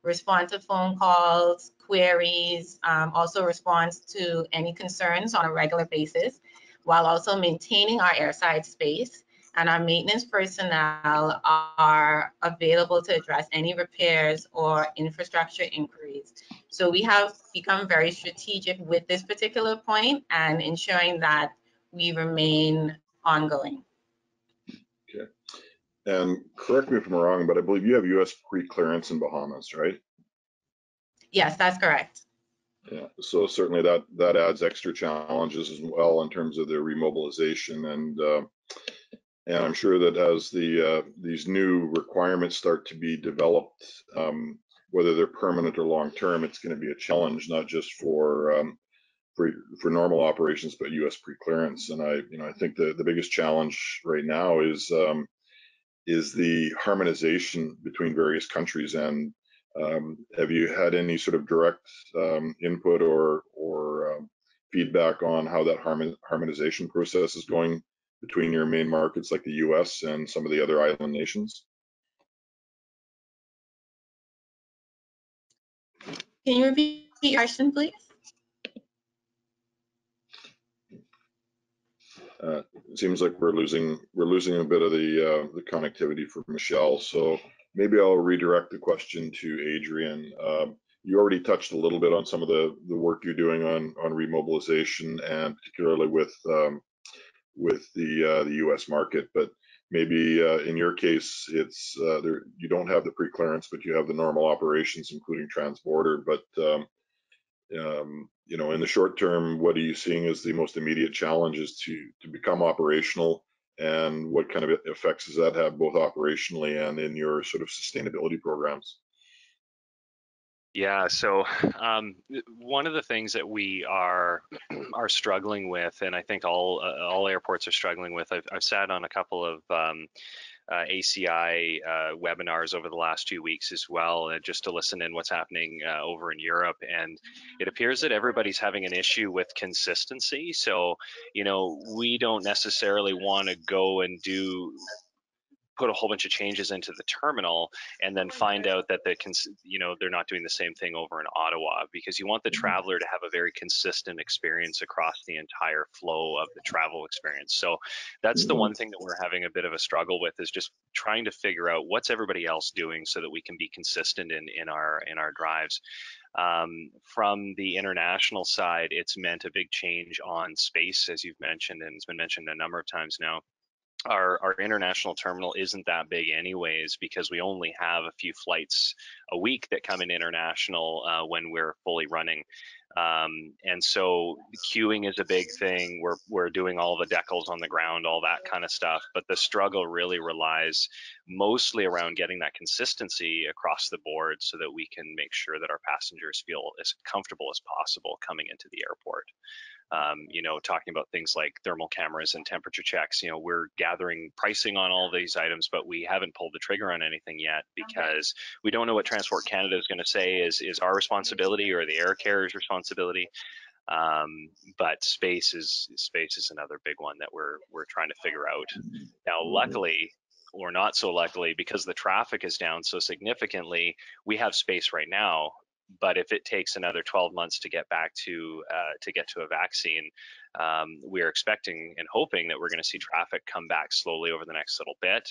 respond to phone calls, queries, also responds to any concerns on a regular basis, while also maintaining our airside space. And our maintenance personnel are available to address any repairs or infrastructure inquiries. So we have become very strategic with this particular point and ensuring that we remain ongoing. Okay. And correct me if I'm wrong, but I believe you have U.S. pre-clearance in Bahamas, right? Yes, that's correct. Yeah, so certainly that adds extra challenges as well in terms of the remobilization, and I'm sure that as these new requirements start to be developed, whether they're permanent or long term, it's going to be a challenge, not just for normal operations, but U.S. pre-clearance. And I think the biggest challenge right now is the harmonization between various countries. And have you had any sort of direct input or feedback on how that harmonization process is going between your main markets like the U.S. and some of the other island nations? Can you repeat your question, please? It seems like we're losing a bit of the connectivity for Michelle. So maybe I'll redirect the question to Adrian. You already touched a little bit on some of the work you're doing on remobilization, and particularly with the U.S. market. But maybe in your case, it's you don't have the pre-clearance, but you have the normal operations, including transborder. But you know, in the short term, what are you seeing as the most immediate challenges to become operational, and what kind of effects does that have both operationally and in your sort of sustainability programs? Yeah, so one of the things that we are struggling with, and I think all airports are struggling with, I've sat on a couple of ACI webinars over the last 2 weeks as well, just to listen in what's happening over in Europe. And it appears that everybody's having an issue with consistency. So, you know, we don't necessarily want to go and put a whole bunch of changes into the terminal and then find out that they're not doing the same thing over in Ottawa, because you want the traveler to have a very consistent experience across the entire flow of the travel experience. So that's the one thing that we're having a bit of a struggle with, is just trying to figure out what's everybody else doing so that we can be consistent in our drives. From the international side, it's meant a big change on space, as you've mentioned, and it's been mentioned a number of times now. Our international terminal isn't that big anyways, because we only have a few flights a week that come in international when we're fully running. And so queuing is a big thing. We're doing all the decals on the ground, all that kind of stuff. But the struggle really relies mostly around getting that consistency across the board so that we can make sure that our passengers feel as comfortable as possible coming into the airport. You know, talking about things like thermal cameras and temperature checks, you know, we're gathering pricing on all these items, but we haven't pulled the trigger on anything yet, because we don't know what Transport Canada is going to say is our responsibility or the air carrier's responsibility. But space is another big one that we're trying to figure out. Now, luckily, or not so luckily, because the traffic is down so significantly, we have space right now. But if it takes another 12 months to get back to get to a vaccine, we're expecting and hoping that we're going to see traffic come back slowly over the next little bit.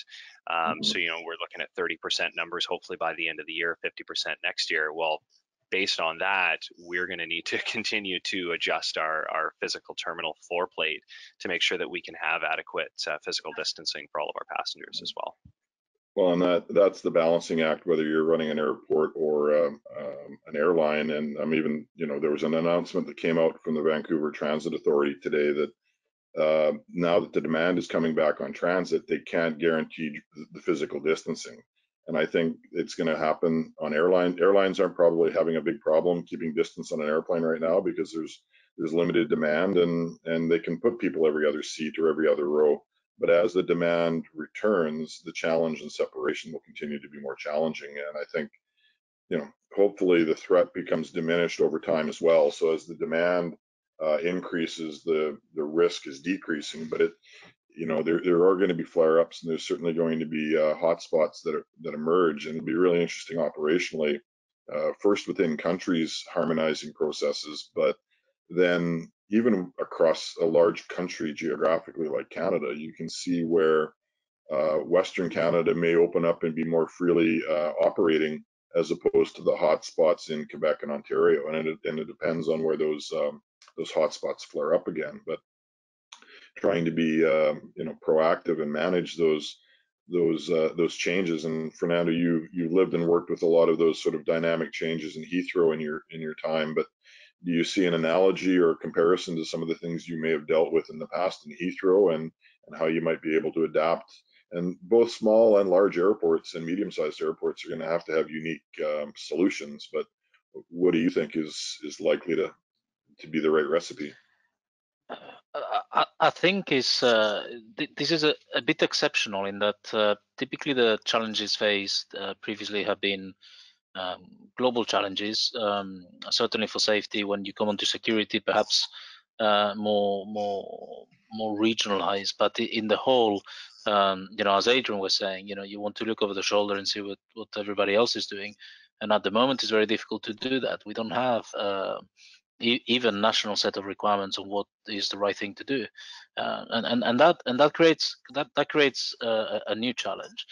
So, you know, we're looking at 30% numbers, hopefully by the end of the year, 50% next year. Well, based on that, we're going to need to continue to adjust our physical terminal floor plate to make sure that we can have adequate physical distancing for all of our passengers as well. Well, and that's the balancing act, whether you're running an airport or an airline. And even, you know, there was an announcement that came out from the Vancouver Transit Authority today that now that the demand is coming back on transit, they can't guarantee the physical distancing. And I think it's going to happen on airlines. Airlines aren't probably having a big problem keeping distance on an airplane right now, because there's limited demand, and they can put people every other seat or every other row. But as the demand returns, the challenge and separation will continue to be more challenging. And I think, you know, hopefully the threat becomes diminished over time as well. So as the demand increases, the risk is decreasing. But you know, there are going to be flare-ups, and there's certainly going to be hotspots that emerge, and it'll be really interesting operationally. First within countries harmonizing processes, but then even across a large country geographically like Canada, you can see where Western Canada may open up and be more freely operating, as opposed to the hot spots in Quebec and Ontario. And it depends on where those hot spots flare up again. But trying to be you know, proactive and manage those changes. And Fernando, you've lived and worked with a lot of those sort of dynamic changes in Heathrow in your time, but do you see an analogy or comparison to some of the things you may have dealt with in the past in Heathrow, and how you might be able to adapt? And both small and large airports and medium-sized airports are going to have unique solutions, but what do you think is likely to be the right recipe? I think this is a bit exceptional in that typically the challenges faced previously have been global challenges, certainly for safety. When you come onto security, perhaps more regionalized. But in the whole, you know, as Adrian was saying, you know, you want to look over the shoulder and see what everybody else is doing. And at the moment, it's very difficult to do that. We don't have even national set of requirements on what is the right thing to do, and that creates a new challenge.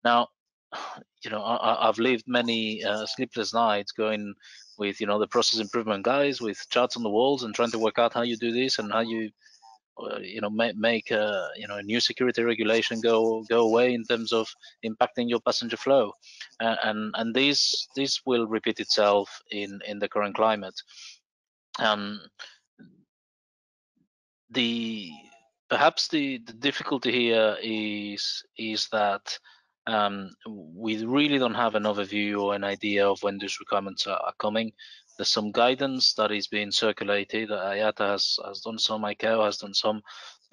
Now, I've lived many sleepless nights going with the process improvement guys with charts on the walls and trying to work out how you do this and how you make a new security regulation go away in terms of impacting your passenger flow, and this will repeat itself in the current climate. Perhaps the difficulty here is that we really don't have an overview or an idea of when these requirements are coming. There's some guidance that is being circulated. IATA has done some, ICAO has done some.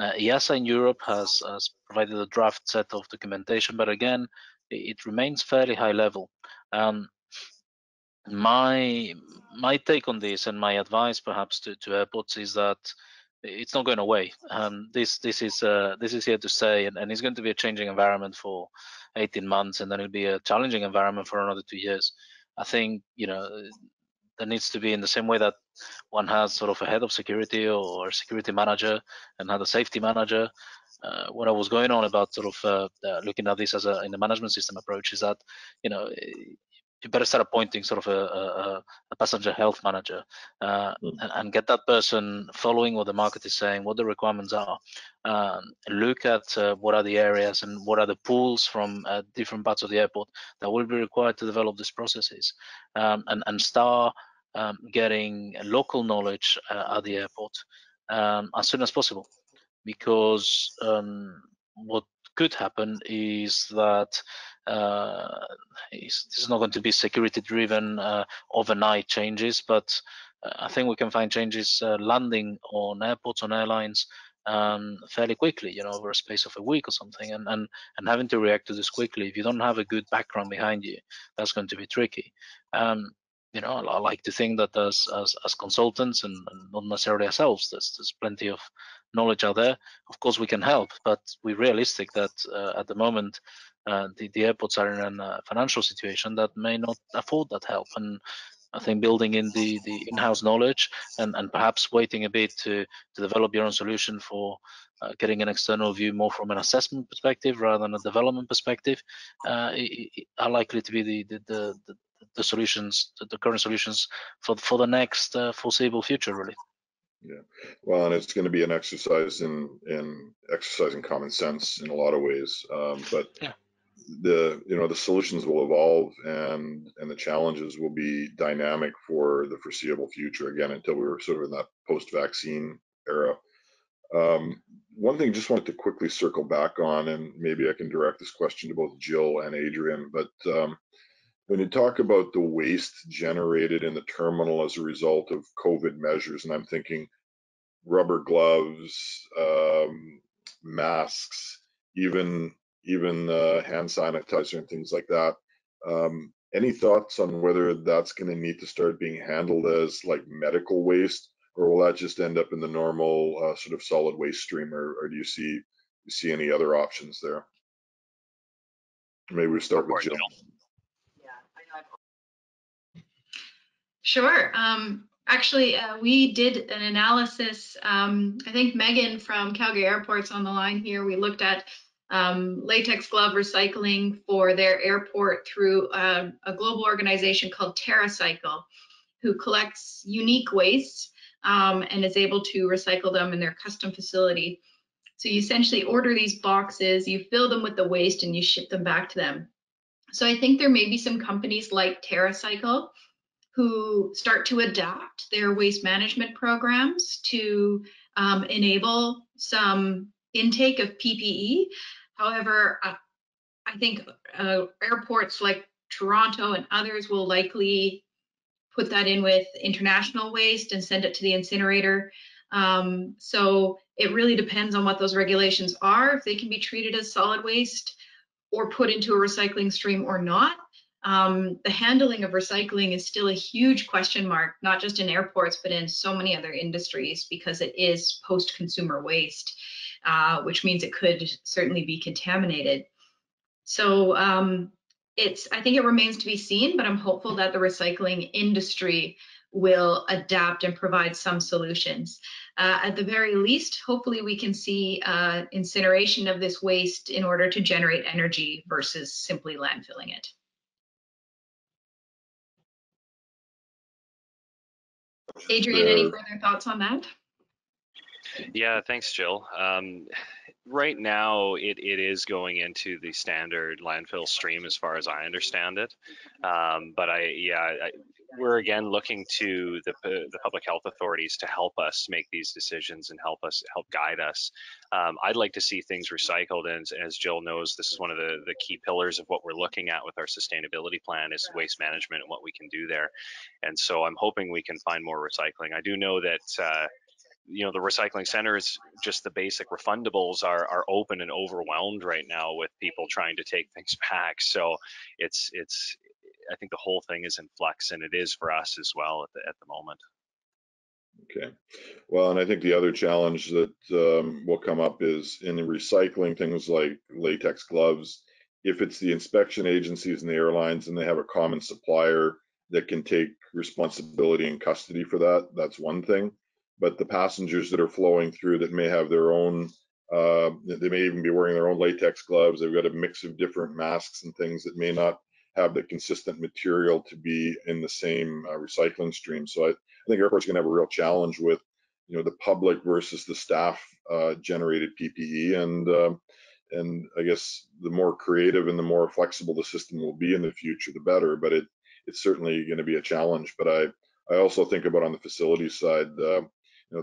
EASA in Europe has provided a draft set of documentation, but again, it remains fairly high level. My take on this and my advice perhaps to airports is that it's not going away. This is here to stay, and it's going to be a changing environment for 18 months, and then it'll be a challenging environment for another 2 years. I think there needs to be, in the same way that one has sort of a head of security or a security manager and had a safety manager. What I was going on about sort of looking at this as in the management system approach is that you better start appointing sort of a passenger health manager and get that person following what the market is saying, what the requirements are. Look at what are the areas and what are the pools from different parts of the airport that will be required to develop these processes, and start getting local knowledge at the airport as soon as possible. Because what could happen is that this is not going to be security-driven overnight changes, but I think we can find changes landing on airports, on airlines fairly quickly, over a space of a week or something, and having to react to this quickly. If you don't have a good background behind you, that's going to be tricky. I like to think that as consultants and not necessarily ourselves, there's plenty of knowledge out there. Of course, we can help, but we're realistic that at the moment the airports are in a financial situation that may not afford that help. And I think building in the in-house knowledge and perhaps waiting a bit to develop your own solution for getting an external view more from an assessment perspective rather than a development perspective are likely to be the solutions, the current solutions for the next foreseeable future, really. Yeah, well, and it's going to be an exercise in exercising common sense in a lot of ways, but yeah. The solutions will evolve and the challenges will be dynamic for the foreseeable future, again, until we were sort of in that post-vaccine era. One thing I just wanted to quickly circle back on, and maybe I can direct this question to both Jill and Adrian, but when you talk about the waste generated in the terminal as a result of COVID measures, and I'm thinking rubber gloves, masks, even hand sanitizer and things like that. Any thoughts on whether that's going to need to start being handled as like medical waste, or will that just end up in the normal sort of solid waste stream, or do you see any other options there? Maybe we start with Jill. Sure. Actually, we did an analysis. I think Megan from Calgary Airport's on the line here. We looked at latex glove recycling for their airport through a global organization called TerraCycle, who collects unique wastes and is able to recycle them in their custom facility. So you essentially order these boxes, you fill them with the waste, and you ship them back to them. So I think there may be some companies like TerraCycle who start to adapt their waste management programs to enable some intake of PPE. However, I think airports like Toronto and others will likely put that in with international waste and send it to the incinerator. So it really depends on what those regulations are, if they can be treated as solid waste or put into a recycling stream or not. The handling of recycling is still a huge question mark, not just in airports, but in so many other industries, because it is post-consumer waste, which means it could certainly be contaminated. So I think it remains to be seen, but I'm hopeful that the recycling industry will adapt and provide some solutions. At the very least, hopefully we can see incineration of this waste in order to generate energy versus simply landfilling it. Adrian, any further thoughts on that? Yeah, thanks, Jill. Right now, it is going into the standard landfill stream, as far as I understand it. But we're again looking to the public health authorities to help us make these decisions and help guide us. I'd like to see things recycled, and as Jill knows, this is one of the key pillars of what we're looking at with our sustainability plan is waste management and what we can do there. And so I'm hoping we can find more recycling. I do know that the recycling centers, just the basic refundables are open and overwhelmed right now with people trying to take things back. So it's I think the whole thing is in flux, and it is for us as well at the moment. Okay. Well, and I think the other challenge that will come up is in recycling things like latex gloves. If it's the inspection agencies and the airlines and they have a common supplier that can take responsibility and custody for that, that's one thing. But the passengers that are flowing through that may have their own, they may even be wearing their own latex gloves. They've got a mix of different masks and things that may not have the consistent material to be in the same recycling stream. So I think airports are going to have a real challenge with, the public versus the staff generated PPE, and I guess the more creative and the more flexible the system will be in the future, the better. But it's certainly going to be a challenge. But I also think about on the facility side, the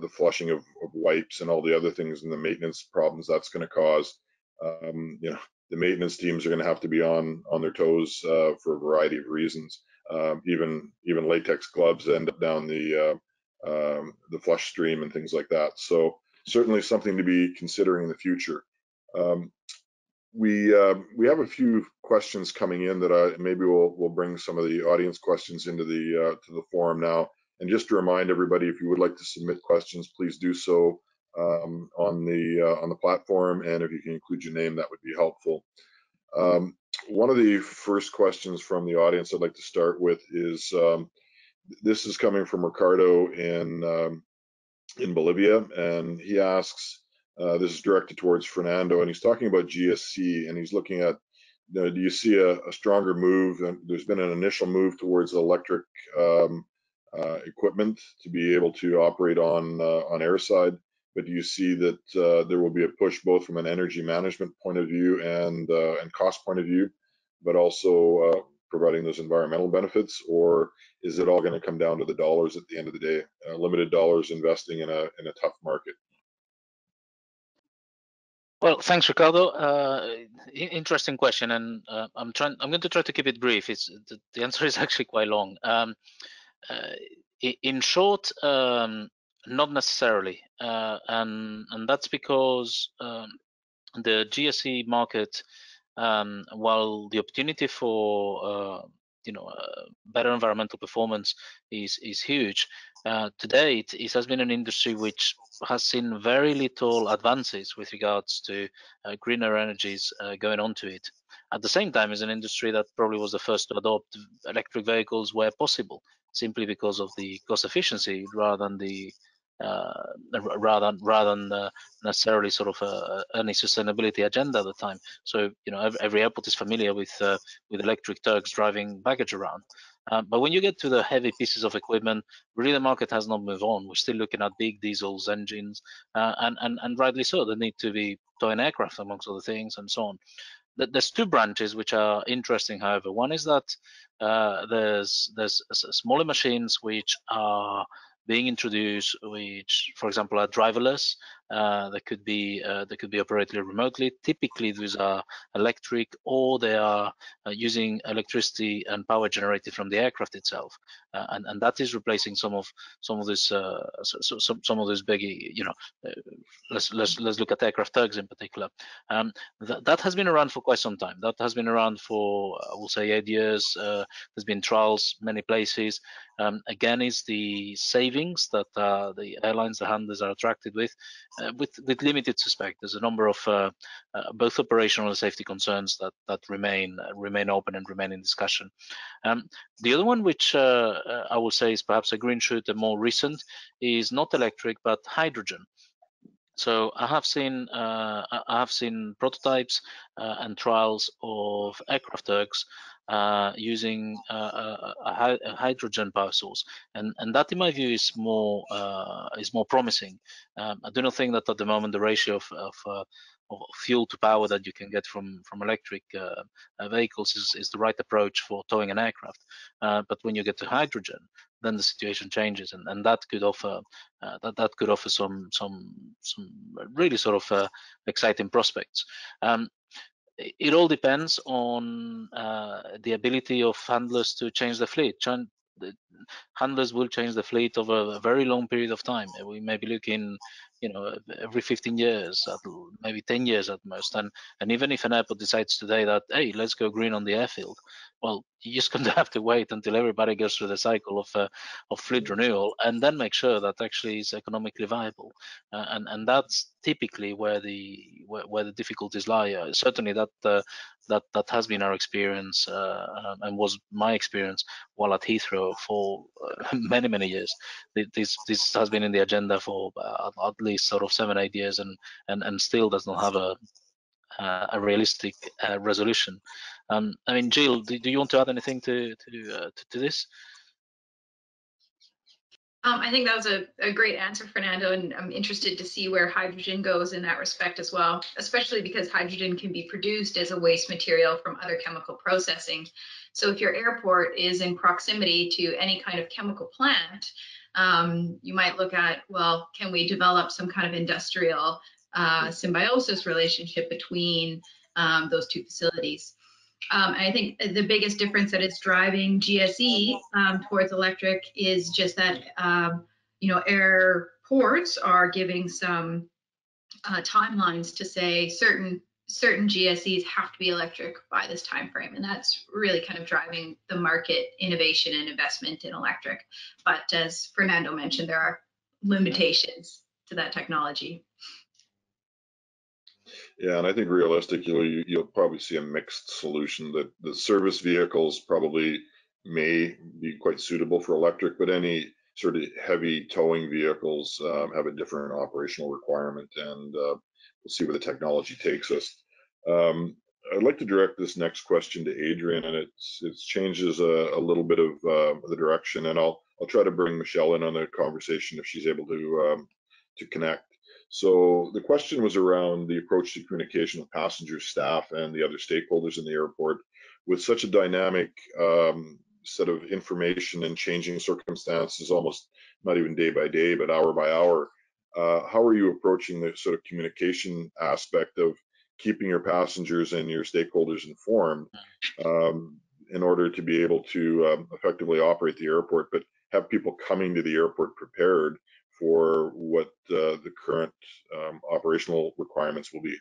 flushing of wipes and all the other things and the maintenance problems that's going to cause. The maintenance teams are going to have to be on their toes for a variety of reasons. Even latex gloves end up down the flush stream and things like that. So certainly something to be considering in the future. We have a few questions coming in that maybe we'll bring some of the audience questions into the to the forum now. And just to remind everybody, if you would like to submit questions, please do so on the platform, and if you can include your name, that would be helpful. One of the first questions from the audience I'd like to start with is this is coming from Ricardo in Bolivia, and he asks, this is directed towards Fernando, and he's talking about GSC, and he's looking at, do you see a stronger move? And there's been an initial move towards electric equipment to be able to operate on airside, but do you see that there will be a push both from an energy management point of view and cost point of view, but also providing those environmental benefits, or is it all going to come down to the dollars at the end of the day? Limited dollars investing in a tough market. Well, thanks, Ricardo. Interesting question, and I'm going to try to keep it brief. The answer is actually quite long. In short, not necessarily, and that's because the GSE market, while the opportunity for better environmental performance is huge, to date it has been an industry which has seen very little advances with regards to greener energies going onto it. At the same time, as an industry that probably was the first to adopt electric vehicles where possible, simply because of the cost efficiency rather than the necessarily sort of any sustainability agenda at the time. So every airport is familiar with electric tugs driving baggage around. But when you get to the heavy pieces of equipment, really the market has not moved on. We're still looking at big diesels, engines, and rightly so. They need to be towing aircraft, amongst other things, and so on. There's two branches which are interesting, however. One is that there's smaller machines which are being introduced, which, for example, are driverless. They could be operated remotely. Typically, these are electric, or they are using electricity and power generated from the aircraft itself, and that is replacing some of this big, let's look at aircraft tugs in particular. That has been around for quite some time. That has been around for, I will say, 8 years. There's been trials many places. Again, is the savings that the airlines, the handlers are attracted with, with limited suspect. There's a number of both operational and safety concerns that remain open and remain in discussion. The other one, which I will say is perhaps a green shoot and more recent, is not electric but hydrogen. So I have seen prototypes and trials of aircraft tugs using a hydrogen power source, and that in my view is more promising. I do not think that at the moment the ratio of fuel to power that you can get from electric vehicles is the right approach for towing an aircraft. But when you get to hydrogen, then the situation changes, and that could offer some really sort of exciting prospects. It all depends on the ability of handlers to change the fleet. The handlers will change the fleet over a very long period of time. We may be looking, every 15 years, maybe 10 years at most. And even if an airport decides today that, hey, let's go green on the airfield, well, you're just going to have to wait until everybody goes through the cycle of fleet renewal, and then make sure that actually is economically viable. And that's typically where the difficulties lie. Certainly that has been our experience and was my experience while at Heathrow for many years. This has been in the agenda for at least sort of 7-8 years, and still does not have a realistic resolution. I mean, Jill, do you want to add anything to this? I think that was a great answer, Fernando, and I'm interested to see where hydrogen goes in that respect as well, especially because hydrogen can be produced as a waste material from other chemical processing. So if your airport is in proximity to any kind of chemical plant, you might look at, well, can we develop some kind of industrial symbiosis relationship between those two facilities? I think the biggest difference that it's driving GSE towards electric is just that, airports are giving some timelines to say certain GSEs have to be electric by this time frame, and that's really kind of driving the market innovation and investment in electric. But as Fernando mentioned, there are limitations to that technology. Yeah, and I think realistically, you'll probably see a mixed solution, that the service vehicles probably may be quite suitable for electric, but any sort of heavy towing vehicles have a different operational requirement, and we'll see where the technology takes us. I'd like to direct this next question to Adrian, and it changes a little bit of the direction, and I'll try to bring Michelle in on the conversation if she's able to connect. So the question was around the approach to communication with passengers, staff, and the other stakeholders in the airport. With such a dynamic set of information and changing circumstances, almost not even day by day, but hour by hour, how are you approaching the sort of communication aspect of keeping your passengers and your stakeholders informed in order to be able to effectively operate the airport, but have people coming to the airport prepared for what the current operational requirements will be?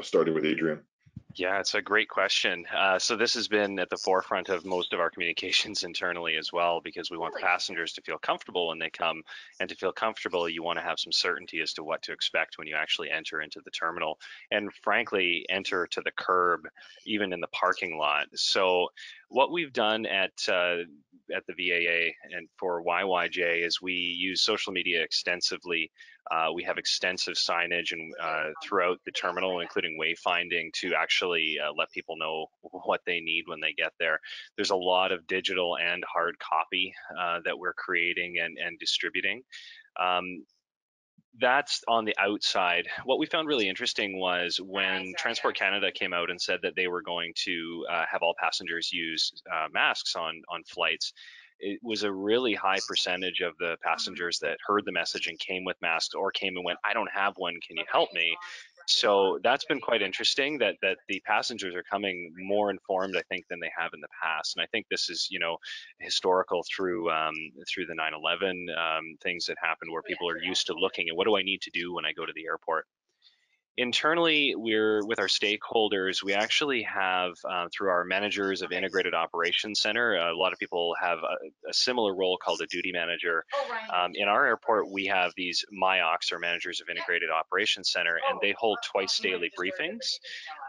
Starting with Adrian. Yeah, it's a great question. So this has been at the forefront of most of our communications internally as well, because we want the passengers to feel comfortable when they come, and to feel comfortable, you want to have some certainty as to what to expect when you actually enter into the terminal, and frankly, enter to the curb, even in the parking lot. So what we've done at the VAA and for YYJ is we use social media extensively. We have extensive signage and throughout the terminal, including wayfinding, to actually let people know what they need when they get there. There's a lot of digital and hard copy that we're creating and distributing. That's on the outside. What we found really interesting was when Transport Canada came out and said that they were going to have all passengers use masks on flights. It was a really high percentage of the passengers that heard the message and came with masks, or came and went, I don't have one, can you help me? So that's been quite interesting that the passengers are coming more informed, I think, than they have in the past. And I think this is, historical through the 9/11 things that happened, where people are used to looking at, what do I need to do when I go to the airport? Internally, we're with our stakeholders. We actually have, through our managers of integrated operations center, a lot of people have a similar role called a duty manager. In our airport, we have these MIOCs, or managers of integrated operations center, and they hold twice daily briefings.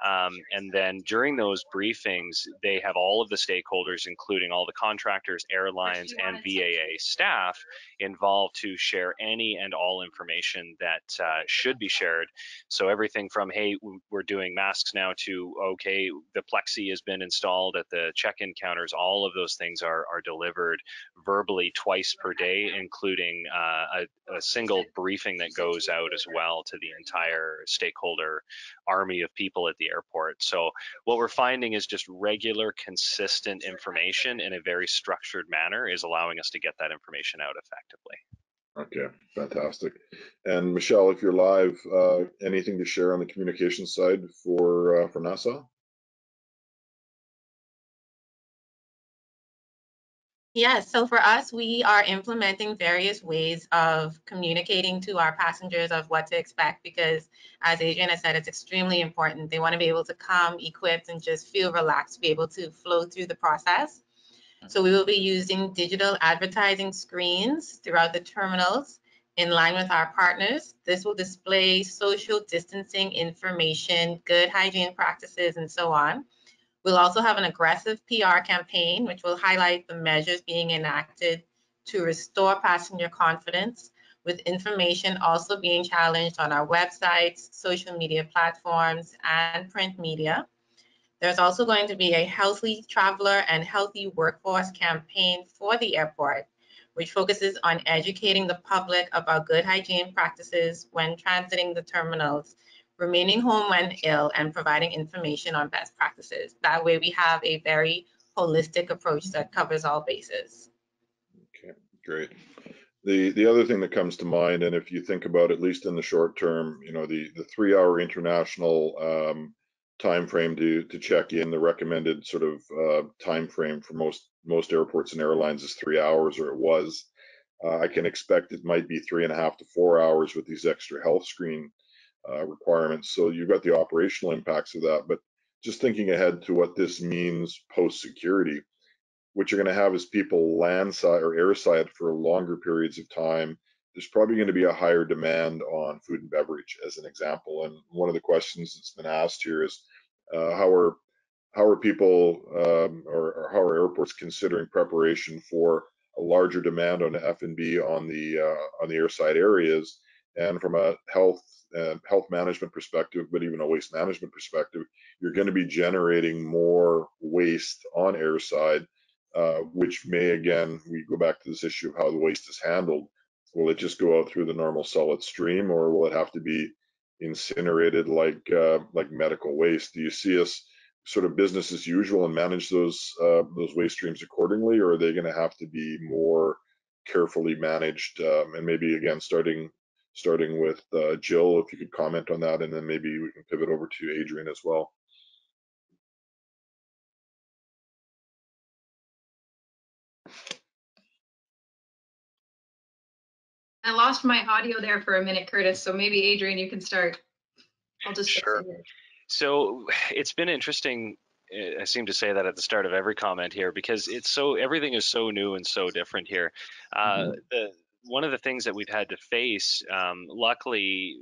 And then during those briefings, they have all of the stakeholders, including all the contractors, airlines, and VAA staff, involved to share any and all information that should be shared. So everything from, hey, we're doing masks now, to, okay, the plexi has been installed at the check-in counters, all of those things are delivered verbally twice per day, including a single briefing that goes out as well to the entire stakeholder army of people at the airport. So what we're finding is just regular, consistent information in a very structured manner is allowing us to get that information out effectively. Okay, fantastic. And Michelle, if you're live, anything to share on the communication side for Nassau? Yes, so for us, we are implementing various ways of communicating to our passengers of what to expect, because as Adrian has said, it's extremely important. They want to be able to come equipped and just feel relaxed, be able to flow through the process. So we will be using digital advertising screens throughout the terminals in line with our partners. This will display social distancing information, good hygiene practices, and so on. We'll also have an aggressive PR campaign, which will highlight the measures being enacted to restore passenger confidence, with information also being challenged on our websites, social media platforms, and print media. There's also going to be a healthy traveler and healthy workforce campaign for the airport, which focuses on educating the public about good hygiene practices when transiting the terminals, remaining home when ill, and providing information on best practices. That way we have a very holistic approach that covers all bases. Okay, great. The other thing that comes to mind, and if you think about, at least in the short term, you know, the 3-hour international time frame to check in, the recommended sort of time frame for most airports and airlines is 3 hours, or it was. I can expect it might be 3.5 to 4 hours with these extra health screen requirements. So you've got the operational impacts of that, but just thinking ahead to what this means post security, what you're going to have is people landside or airside for longer periods of time. There's probably going to be a higher demand on food and beverage, as an example. And one of the questions that's been asked here is how are people or how are airports considering preparation for a larger demand on F&B on the airside areas? And from a health management perspective, but even a waste management perspective, you're going to be generating more waste on airside, which may, again, we go back to this issue of how the waste is handled. Will it just go out through the normal solid stream, or will it have to be incinerated like medical waste? Do you see us sort of business as usual and manage those waste streams accordingly, or are they going to have to be more carefully managed? And maybe again, starting with Jill, if you could comment on that, and then maybe we can pivot over to Adrian as well. I lost my audio there for a minute, Curtis, so maybe Adrian, you can start. I'll just Sure. So it's been interesting. I seem to say that at the start of every comment here, because everything is so new and so different here. One of the things that we've had to face, luckily,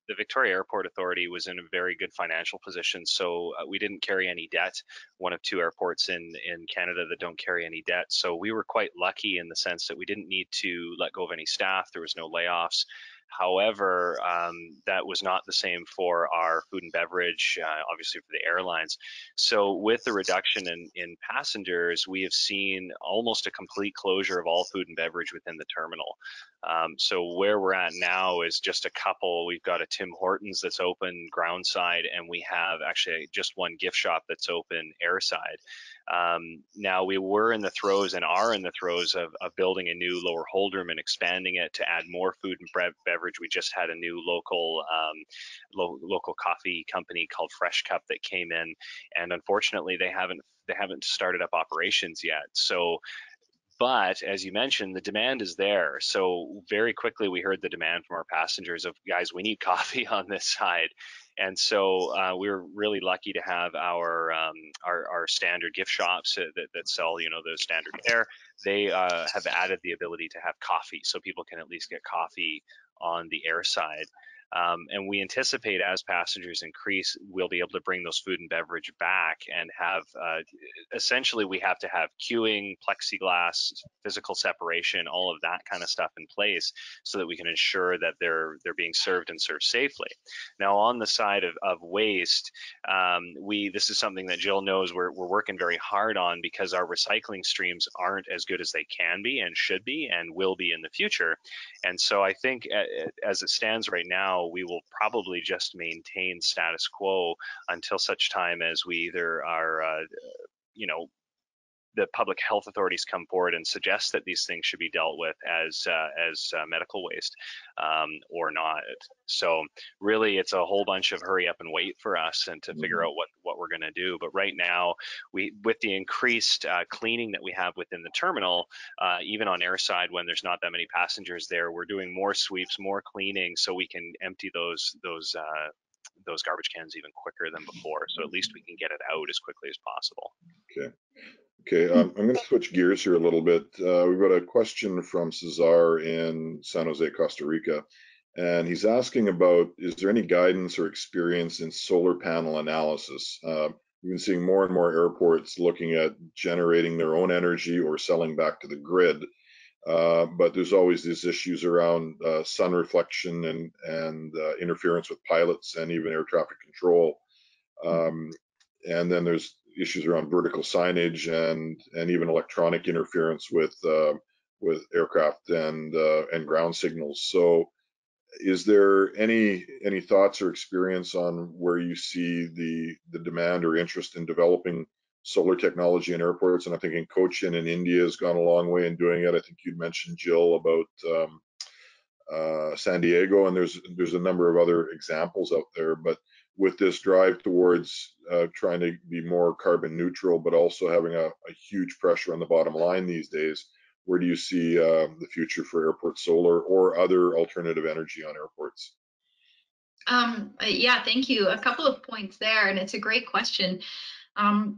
the Victoria Airport Authority was in a very good financial position, so we didn't carry any debt. One of 2 airports in Canada that don't carry any debt. So we were quite lucky in the sense that we didn't need to let go of any staff. There was no layoffs. However, that was not the same for our food and beverage, obviously for the airlines. So with the reduction in passengers, we have seen almost a complete closure of all food and beverage within the terminal. So where we're at now is just a couple. We've got a Tim Hortons that's open groundside, and we have actually just one gift shop that's open airside. Now we were in the throes and are in the throes of building a new lower hold room and expanding it to add more food and beverage. We just had a new local coffee company called Fresh Cup that came in, and unfortunately they haven't started up operations yet. So But as you mentioned, the demand is there. So very quickly we heard the demand from our passengers of, guys, we need coffee on this side. And so we were really lucky to have our standard gift shops that sell, the standard fare. They have added the ability to have coffee, so people can at least get coffee on the air side. And we anticipate as passengers increase, we'll be able to bring those food and beverage back and have, essentially we have to have queuing, plexiglass, physical separation, all of that kind of stuff in place so that we can ensure that they're being served and served safely. Now on the side of waste, this is something that Jill knows we're working very hard on, because our recycling streams aren't as good as they can be and should be and will be in the future. And so I think as it stands right now, we will probably just maintain status quo until such time as we either are, the public health authorities come forward and suggest that these things should be dealt with as medical waste, or not. So really, it's a whole bunch of hurry up and wait for us and to figure out what we're going to do. But right now, with the increased cleaning that we have within the terminal, even on airside when there's not that many passengers there, we're doing more sweeps, more cleaning, so we can empty those garbage cans even quicker than before. So at least we can get it out as quickly as possible. Okay, I'm going to switch gears here a little bit. We've got a question from Cesar in San Jose, Costa Rica, and he's asking about, is there any guidance or experience in solar panel analysis? We've been seeing more and more airports looking at generating their own energy or selling back to the grid, but there's always these issues around sun reflection and interference with pilots and even air traffic control. And then there's issues around vertical signage and even electronic interference with aircraft and ground signals. So, is there any thoughts or experience on where you see the demand or interest in developing solar technology in airports? And I'm thinking Cochin in India has gone a long way in doing it. I think you'd mentioned, Jill, about San Diego, and there's a number of other examples out there. But with this drive towards trying to be more carbon neutral, but also having a huge pressure on the bottom line these days, where do you see the future for airport solar or other alternative energy on airports? Yeah, thank you. A couple of points there, and it's a great question.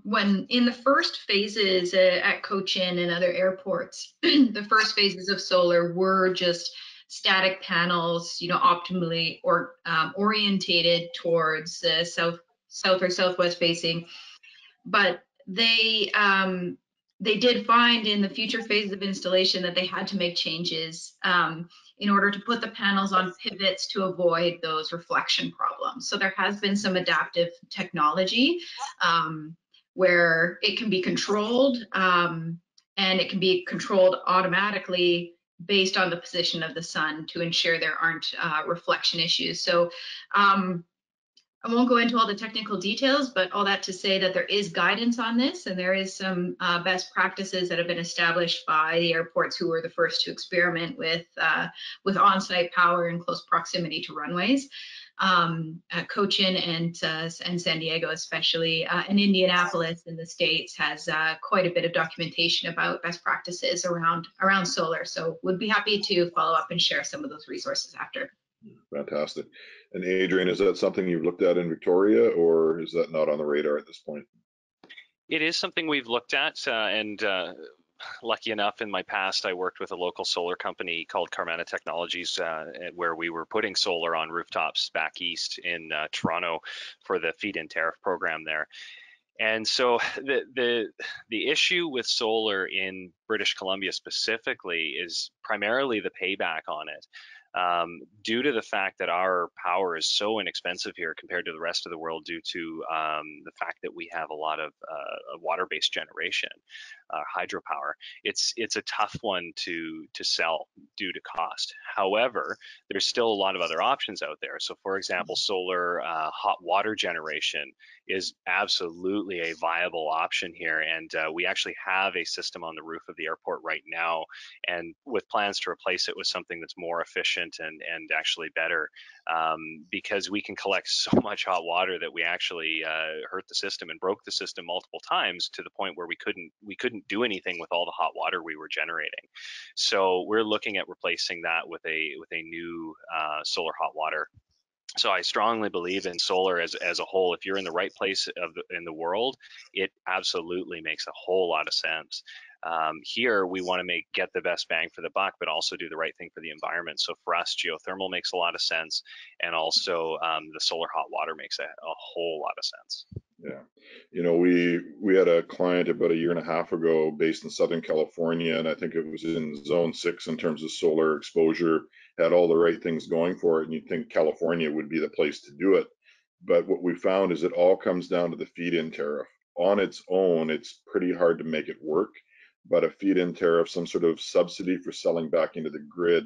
When in the first phases at Cochin and other airports, the first phases of solar were just static panels, optimally or orientated towards south or southwest facing. But they did find in the future phases of installation that they had to make changes in order to put the panels on pivots to avoid those reflection problems. So there has been some adaptive technology where it can be controlled, and it can be controlled automatically based on the position of the sun to ensure there aren't reflection issues. So I won't go into all the technical details, but all that to say that there is guidance on this, and there is some best practices that have been established by the airports who were the first to experiment with on-site power in close proximity to runways. At Cochin and San Diego especially, and Indianapolis in the States has quite a bit of documentation about best practices around solar. So would be happy to follow up and share some of those resources after. Fantastic. And Adrian, is that something you've looked at in Victoria, or is that not on the radar at this point? It is something we've looked at, and lucky enough, in my past, I worked with a local solar company called Carmana Technologies, where we were putting solar on rooftops back east in Toronto for the feed-in tariff program there. And so the issue with solar in British Columbia specifically is primarily the payback on it. Due to the fact that our power is so inexpensive here compared to the rest of the world, due to the fact that we have a lot of water-based generation, hydropower, it's a tough one to sell due to cost. However, there's still a lot of other options out there. So, for example, solar hot water generation is absolutely a viable option here, and we actually have a system on the roof of the airport right now, and with plans to replace it with something that's more efficient and actually better, because we can collect so much hot water that we actually hurt the system and broke the system multiple times to the point where we couldn't couldn't do anything with all the hot water we were generating. So we're looking at replacing that with a new solar hot water. So I strongly believe in solar as a whole. If you're in the right place in the world, it absolutely makes a whole lot of sense. Here, we want to get the best bang for the buck, but also do the right thing for the environment. So for us, geothermal makes a lot of sense, and also the solar hot water makes a whole lot of sense. Yeah, you know, we had a client about a year and a half ago based in Southern California, and I think it was in zone 6 in terms of solar exposure, had all the right things going for it, and you'd think California would be the place to do it. But what we found is it all comes down to the feed-in tariff. On its own, it's pretty hard to make it work, but a feed-in tariff, some sort of subsidy for selling back into the grid,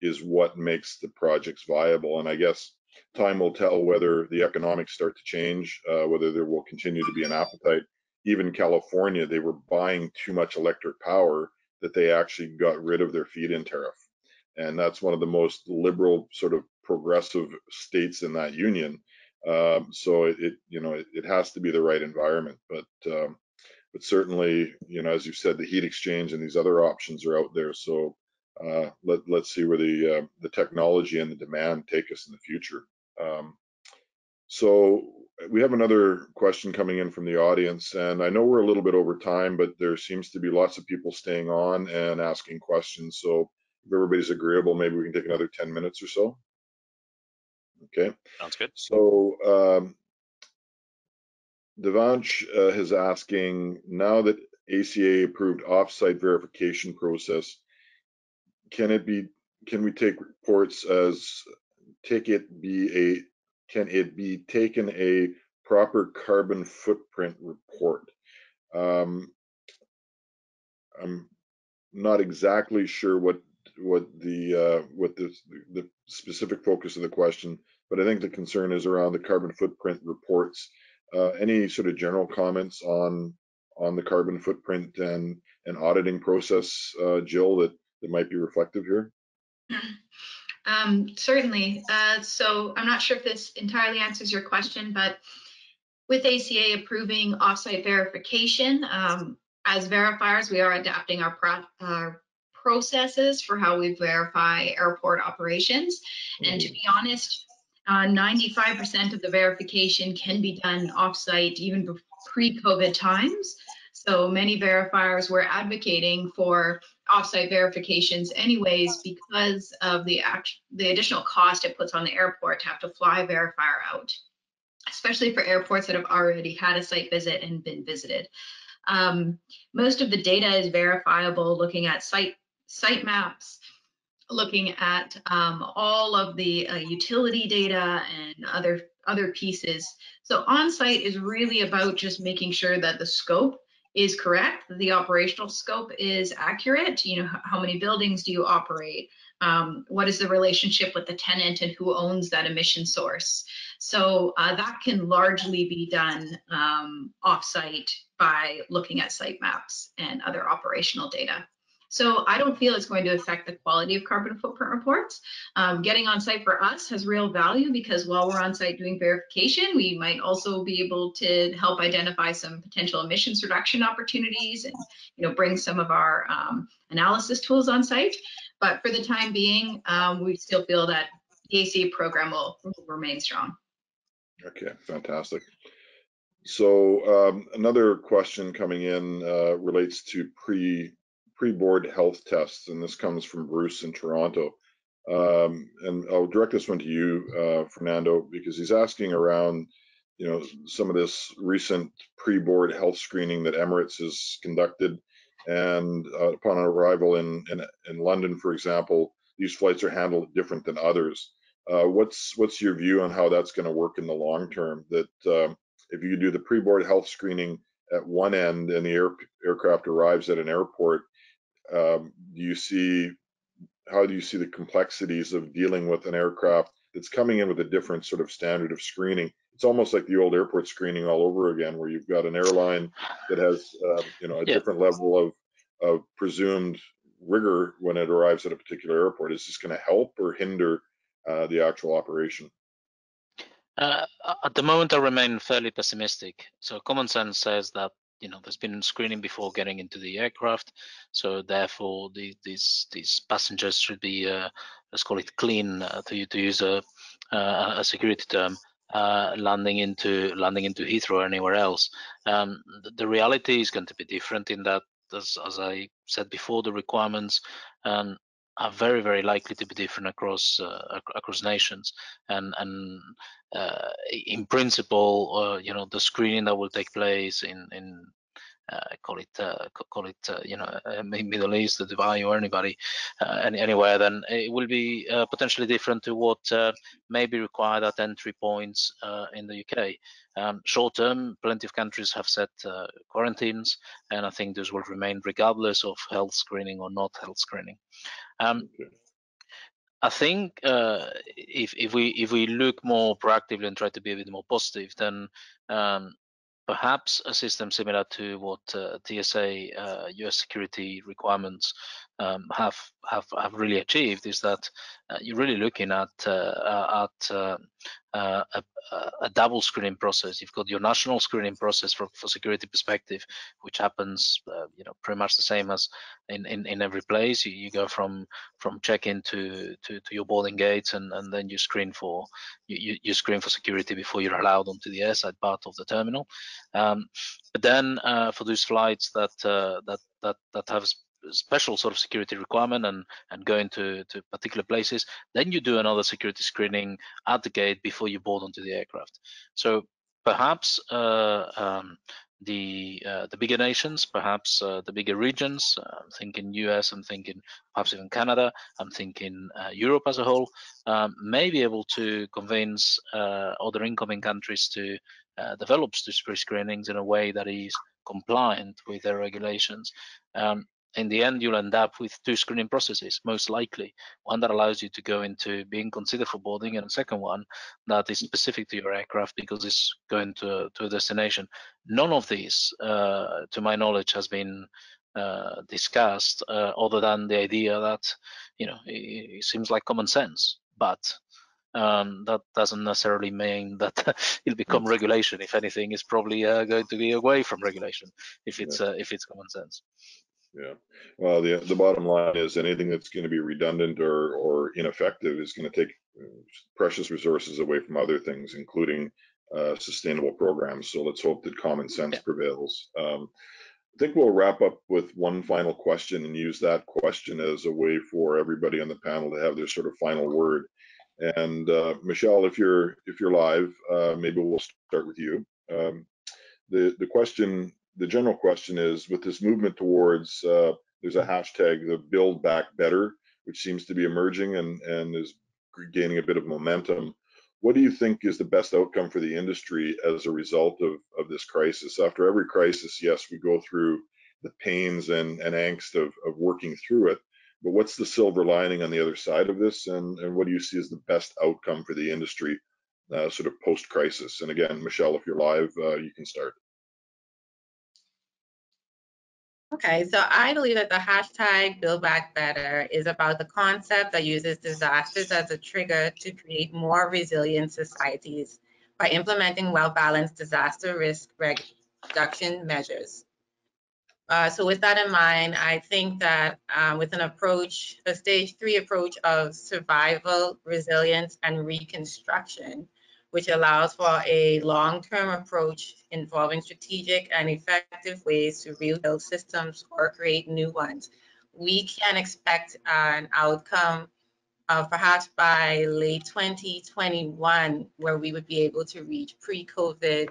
is what makes the projects viable. And I guess time will tell whether the economics start to change, whether there will continue to be an appetite. Even California, they were buying too much electric power that they actually got rid of their feed-in tariff. And that's one of the most liberal, sort of progressive states in that union. So it has to be the right environment. But certainly, you know, as you said, the heat exchange and these other options are out there. So let's see where the technology and the demand take us in the future. So we have another question coming in from the audience, and I know we're a little bit over time, but there seems to be lots of people staying on and asking questions. So if everybody's agreeable, maybe we can take another 10 minutes or so. Okay. Sounds good. So Devansh is asking, now that ACA approved offsite verification process, can we take reports as can it be taken a proper carbon footprint report? I'm not exactly sure what the specific focus of the question, but I think the concern is around the carbon footprint reports. Any sort of general comments on the carbon footprint and auditing process, Jill, that might be reflective here? Certainly. So I'm not sure if this entirely answers your question, but with ACA approving offsite verification, as verifiers, we are adapting our processes for how we verify airport operations. And to be honest, 95% of the verification can be done offsite even pre-COVID times. So many verifiers were advocating for offsite verifications anyways because of the additional cost it puts on the airport to have to fly a verifier out, especially for airports that have already had a site visit and been visited. Most of the data is verifiable looking at site maps, looking at all of the utility data and other pieces. So on-site is really about just making sure that the scope is correct, the operational scope is accurate. You know, how many buildings do you operate? What is the relationship with the tenant and who owns that emission source? So that can largely be done off-site by looking at site maps and other operational data. So I don't feel it's going to affect the quality of carbon footprint reports. Getting on site for us has real value because while we're on site doing verification, we might also be able to help identify some potential emissions reduction opportunities and, you know, bring some of our analysis tools on site. But for the time being, we still feel that the ACA program will remain strong. Okay, fantastic. So another question coming in relates to pre-board health tests, and this comes from Bruce in Toronto. And I'll direct this one to you, Fernando, because he's asking around, you know, some of this recent pre-board health screening that Emirates has conducted, and upon arrival in London, for example, these flights are handled different than others. What's your view on how that's going to work in the long term? That if you do the pre-board health screening at one end and the aircraft arrives at an airport, how do you see the complexities of dealing with an aircraft that's coming in with a different sort of standard of screening? It's almost like the old airport screening all over again, where you've got an airline that has you know, a different level of presumed rigor when it arrives at a particular airport. Is this going to help or hinder the actual operation? At the moment, I remain fairly pessimistic. So common sense says that there's been screening before getting into the aircraft, so therefore these passengers should be, let's call it clean, to use a security term, landing into Heathrow or anywhere else. The reality is going to be different in that, as I said before, the requirements are very, very likely to be different across nations, and in principle, the screening that will take place in Middle East, Dubai, or anywhere, then it will be potentially different to what may be required at entry points in the UK. Short term, plenty of countries have set quarantines, and I think those will remain regardless of health screening or not health screening. I think if we look more proactively and try to be a bit more positive, then perhaps a system similar to what TSA US security requirements have really achieved is that you're really looking at a double screening process. You've got your national screening process for security perspective, which happens pretty much the same as in every place. You go from check-in to your boarding gates, and then you screen for security before you're allowed onto the airside part of the terminal. But then for those flights that have special sort of security requirement and go into particular places, then you do another security screening at the gate before you board onto the aircraft. So perhaps the bigger nations, perhaps the bigger regions, I'm thinking US, I'm thinking perhaps even Canada, I'm thinking Europe as a whole, may be able to convince other incoming countries to develop these pre-screenings in a way that is compliant with their regulations. In the end, you'll end up with two screening processes, most likely. One that allows you to go into being considered for boarding, and a second one that is specific to your aircraft because it's going to a destination. None of these, to my knowledge, has been discussed other than the idea that, it seems like common sense, but that doesn't necessarily mean that it'll become regulation. If anything, it's probably going to be away from regulation if it's common sense. Yeah. Well, the bottom line is anything that's going to be redundant or ineffective is going to take precious resources away from other things, including sustainable programs. So let's hope that common sense prevails. I think we'll wrap up with one final question and use that question as a way for everybody on the panel to have their sort of final word. And Michelle, if you're live, maybe we'll start with you. The general question is, with this movement towards, there's a hashtag, the Build Back Better, which seems to be emerging and is gaining a bit of momentum. What do you think is the best outcome for the industry as a result of this crisis? After every crisis, yes, we go through the pains and angst of working through it, but what's the silver lining on the other side of this? And what do you see as the best outcome for the industry sort of post-crisis? And again, Michelle, if you're live, you can start. Okay, so I believe that the hashtag Build Back Better is about the concept that uses disasters as a trigger to create more resilient societies by implementing well-balanced disaster risk reduction measures. So with that in mind, I think that with an approach, a stage 3 approach of survival, resilience, and reconstruction, which allows for a long-term approach involving strategic and effective ways to rebuild systems or create new ones, we can expect an outcome of perhaps by late 2021, where we would be able to reach pre-COVID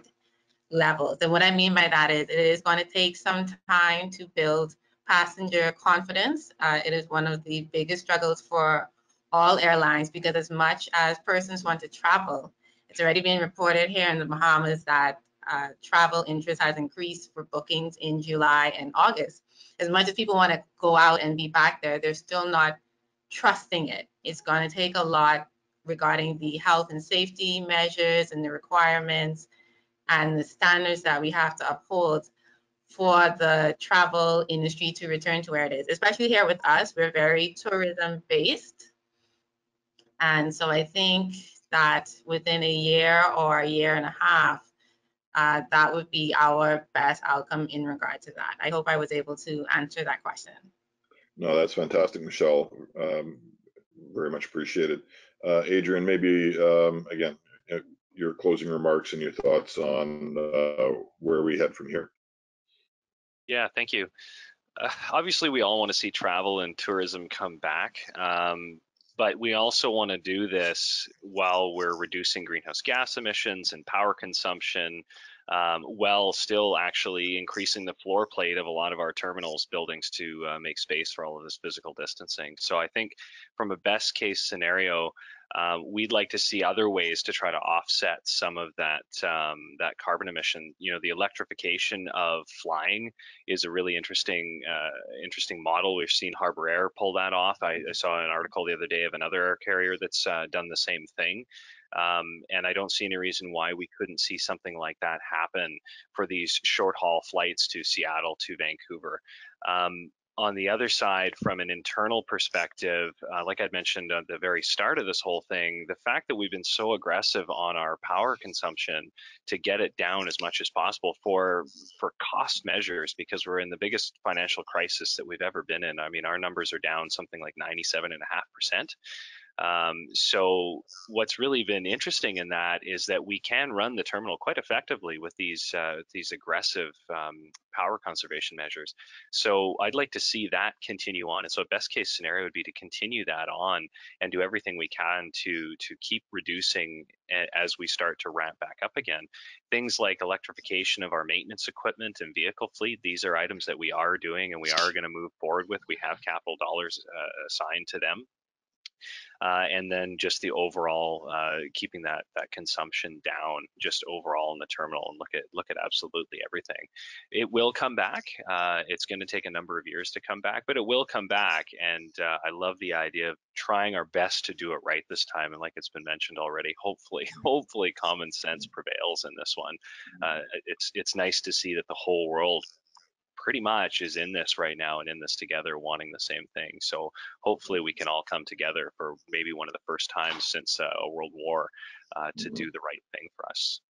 levels. And what I mean by that is it is going to take some time to build passenger confidence. It is one of the biggest struggles for all airlines because as much as persons want to travel, it's already been reported here in the Bahamas that travel interest has increased for bookings in July and August. As much as people want to go out and be back there, they're still not trusting it. It's going to take a lot regarding the health and safety measures and the requirements and the standards that we have to uphold for the travel industry to return to where it is. Especially here with us, we're very tourism based. And so I think that within a year or a year and a half, that would be our best outcome in regard to that. I hope I was able to answer that question. No, that's fantastic, Michelle. Very much appreciated. Adrian, maybe again, your closing remarks and your thoughts on where we head from here. Yeah, thank you. Obviously, we all want to see travel and tourism come back, but we also want to do this while we're reducing greenhouse gas emissions and power consumption, while still actually increasing the floor plate of a lot of our terminals buildings to make space for all of this physical distancing. So I think from a best case scenario, we'd like to see other ways to try to offset some of that that carbon emission. You know, the electrification of flying is a really interesting model. We've seen Harbor Air pull that off. I saw an article the other day of another air carrier that's done the same thing. And I don't see any reason why we couldn't see something like that happen for these short haul flights to Seattle, to Vancouver. On the other side, from an internal perspective, like I'd mentioned at the very start of this whole thing, the fact that we've been so aggressive on our power consumption to get it down as much as possible for cost measures, because we're in the biggest financial crisis that we've ever been in. I mean, our numbers are down something like 97.5%. So what's really been interesting in that is that we can run the terminal quite effectively with these aggressive power conservation measures. So I'd like to see that continue on. And so a best case scenario would be to continue that on and do everything we can to keep reducing as we start to ramp back up again. Things like electrification of our maintenance equipment and vehicle fleet, these are items that we are doing and we are going to move forward with. We have capital dollars assigned to them. And then just the overall keeping that consumption down, just overall in the terminal, and look at absolutely everything. It will come back. It's going to take a number of years to come back, but it will come back. And I love the idea of trying our best to do it right this time. And like it's been mentioned already, hopefully common sense prevails in this one. It's nice to see that the whole world pretty much is in this right now and in this together, wanting the same thing. So hopefully we can all come together for maybe one of the first times since a world war to do the right thing for us.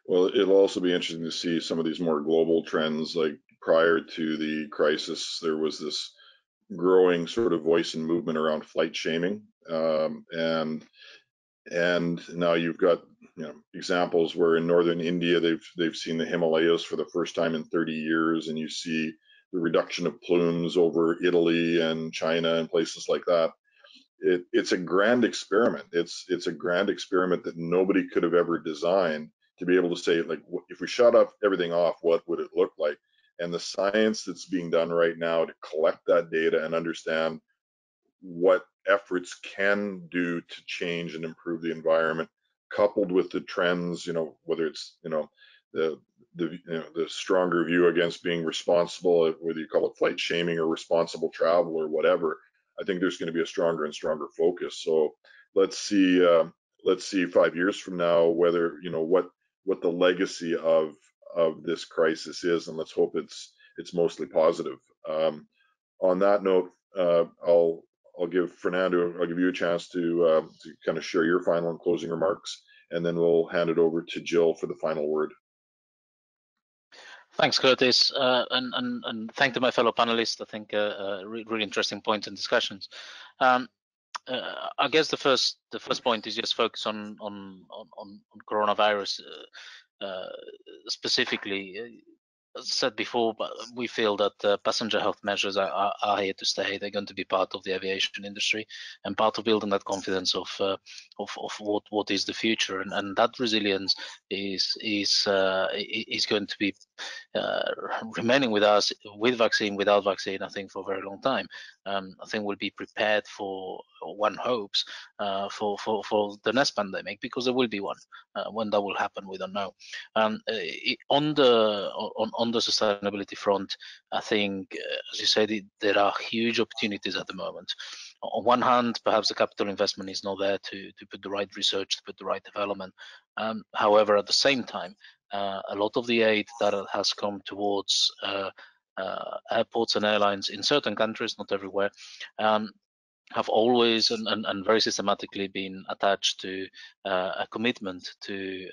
Well, it'll also be interesting to see some of these more global trends. Like prior to the crisis, there was this growing sort of voice and movement around flight shaming, and now you've got examples where in northern India they've seen the Himalayas for the first time in 30 years, and you see the reduction of plumes over Italy and China and places like that. It's a grand experiment. It's a grand experiment that nobody could have ever designed to be able to say, like, if we shut everything off, what would it look like? And the science that's being done right now to collect that data and understand what efforts can do to change and improve the environment, coupled with the trends, whether it's the stronger view against being responsible, whether you call it flight shaming or responsible travel or whatever. I think there's going to be a stronger and stronger focus. So let's see 5 years from now whether what the legacy of this crisis is, and let's hope it's mostly positive. On that note, I'll give Fernando, I'll give you a chance to kind of share your final and closing remarks, and then we'll hand it over to Jill for the final word. Thanks, Curtis, and thank to my fellow panelists. I think really interesting points and discussions. I guess the first point is just focus on coronavirus specifically. As I said before, but we feel that passenger health measures are here to stay. They're going to be part of the aviation industry and part of building that confidence of what is the future, and that resilience is going to be remaining with us, with vaccine, without vaccine, I think, for a very long time. I think we'll be prepared for, one hopes, for the next pandemic, because there will be one. When that will happen, we don't know. On the sustainability front, I think, as you said, there are huge opportunities at the moment. On one hand, perhaps the capital investment is not there to put the right research, to put the right development. However, at the same time, a lot of the aid that has come towards airports and airlines in certain countries, not everywhere, have always and very systematically been attached to a commitment to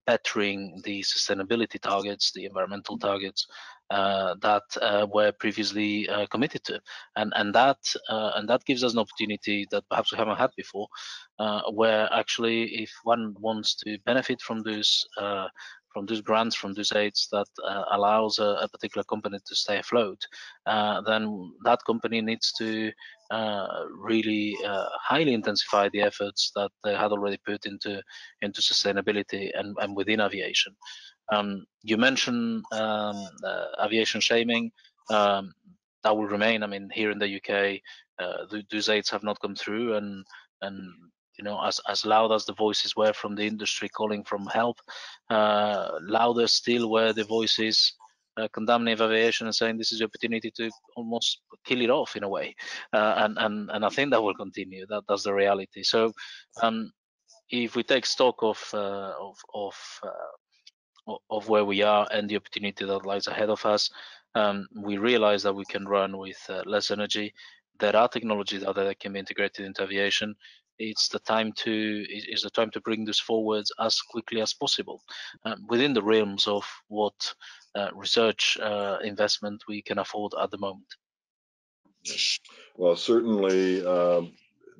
bettering the sustainability targets, the environmental targets that were previously committed to, and that gives us an opportunity that perhaps we haven't had before, where actually, if one wants to benefit from those grants, from those aids that allows a particular company to stay afloat, then that company needs to really highly intensify the efforts that they had already put into sustainability and within aviation. You mentioned aviation shaming. That will remain. I mean, here in the UK, those aids have not come through, and you know, as loud as the voices were from the industry calling for help, louder still were the voices condemning aviation and saying this is the opportunity to almost kill it off in a way, and I think that will continue. That's the reality. So if we take stock of where we are and the opportunity that lies ahead of us, we realize that we can run with less energy. There are technologies out there that can be integrated into aviation. It's the time to bring this forward as quickly as possible within the realms of what research investment we can afford at the moment. Well, certainly,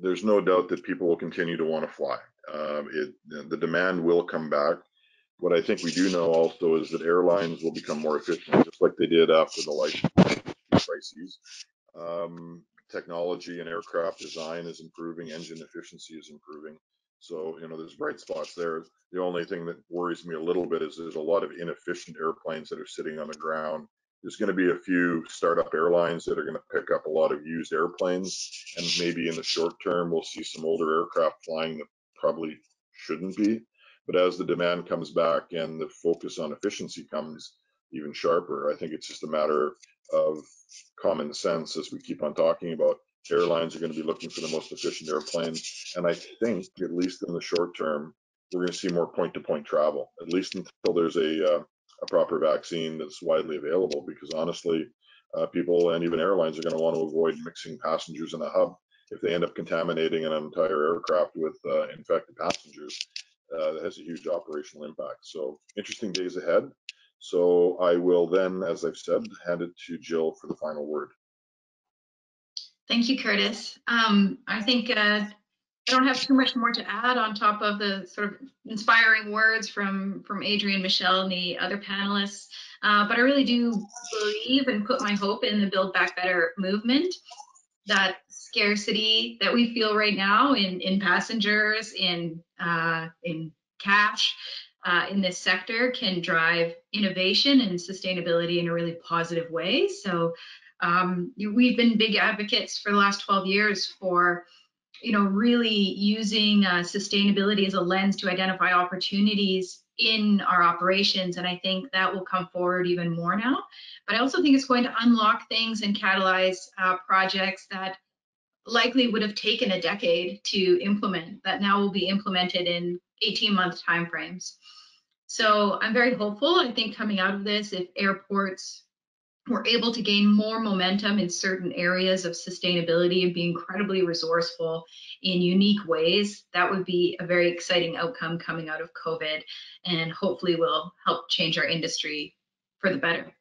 there's no doubt that people will continue to want to fly. The demand will come back. What I think we do know also is that airlines will become more efficient, just like they did after the license crises. Technology and aircraft design is improving, engine efficiency is improving. So, you know, there's bright spots there. The only thing that worries me a little bit is there's a lot of inefficient airplanes that are sitting on the ground. There's going to be a few startup airlines that are going to pick up a lot of used airplanes, and maybe in the short term, we'll see some older aircraft flying that probably shouldn't be. But as the demand comes back and the focus on efficiency comes even sharper, I think it's just a matter of common sense, as we keep on talking about. Airlines are going to be looking for the most efficient airplanes. And I think, at least in the short term, we're going to see more point-to-point travel, at least until there's a proper vaccine that's widely available, because honestly, people and even airlines are going to want to avoid mixing passengers in a hub. If they end up contaminating an entire aircraft with infected passengers, that has a huge operational impact. So interesting days ahead. So I will then, as I've said, hand it to Jill for the final word. Thank you, Curtis. I think I don't have too much more to add on top of the sort of inspiring words from Adrian, Michelle, and the other panelists. But I really do believe and put my hope in the Build Back Better movement. That scarcity that we feel right now in passengers, in cash, in this sector can drive innovation and sustainability in a really positive way. So we've been big advocates for the last 12 years for, you know, really using sustainability as a lens to identify opportunities in our operations. And I think that will come forward even more now. But I also think it's going to unlock things and catalyze projects that likely would have taken a decade to implement, that now will be implemented in 18-month timeframes. So I'm very hopeful. I think coming out of this, if airports were able to gain more momentum in certain areas of sustainability and be incredibly resourceful in unique ways, that would be a very exciting outcome coming out of COVID, and hopefully will help change our industry for the better.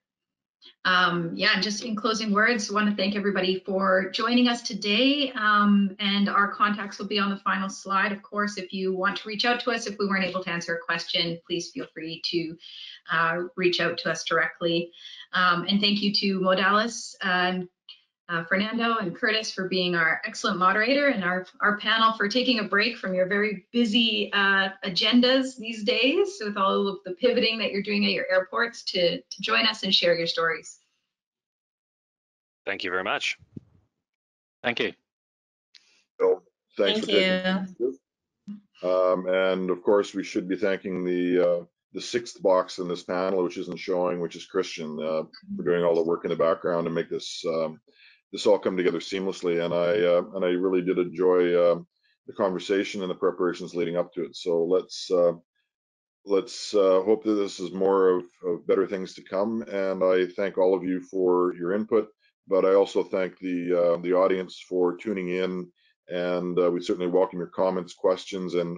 Yeah, just in closing words, I want to thank everybody for joining us today, and our contacts will be on the final slide. Of course, if you want to reach out to us, if we weren't able to answer a question, please feel free to reach out to us directly. And thank you to Modalis, Fernando and Curtis for being our excellent moderator, and our panel for taking a break from your very busy agendas these days with all of the pivoting that you're doing at your airports to join us and share your stories. Thank you very much. Thank you. Well, thanks Thank for taking and of course, we should be thanking the sixth box in this panel, which isn't showing, which is Christian, for doing all the work in the background to make this this all come together seamlessly. And I really did enjoy the conversation and the preparations leading up to it. So let's hope that this is more of better things to come. And I thank all of you for your input, but I also thank the audience for tuning in. And we certainly welcome your comments, questions, and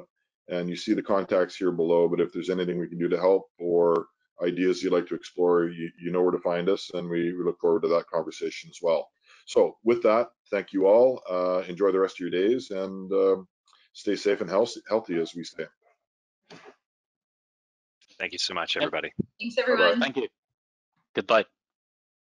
And you see the contacts here below, but if there's anything we can do to help or ideas you'd like to explore, you know where to find us, and we look forward to that conversation as well. So with that, thank you all. Enjoy the rest of your days, and stay safe and healthy, as we say. Thank you so much, everybody. Thanks, everyone. Bye-bye. Thank you. Goodbye.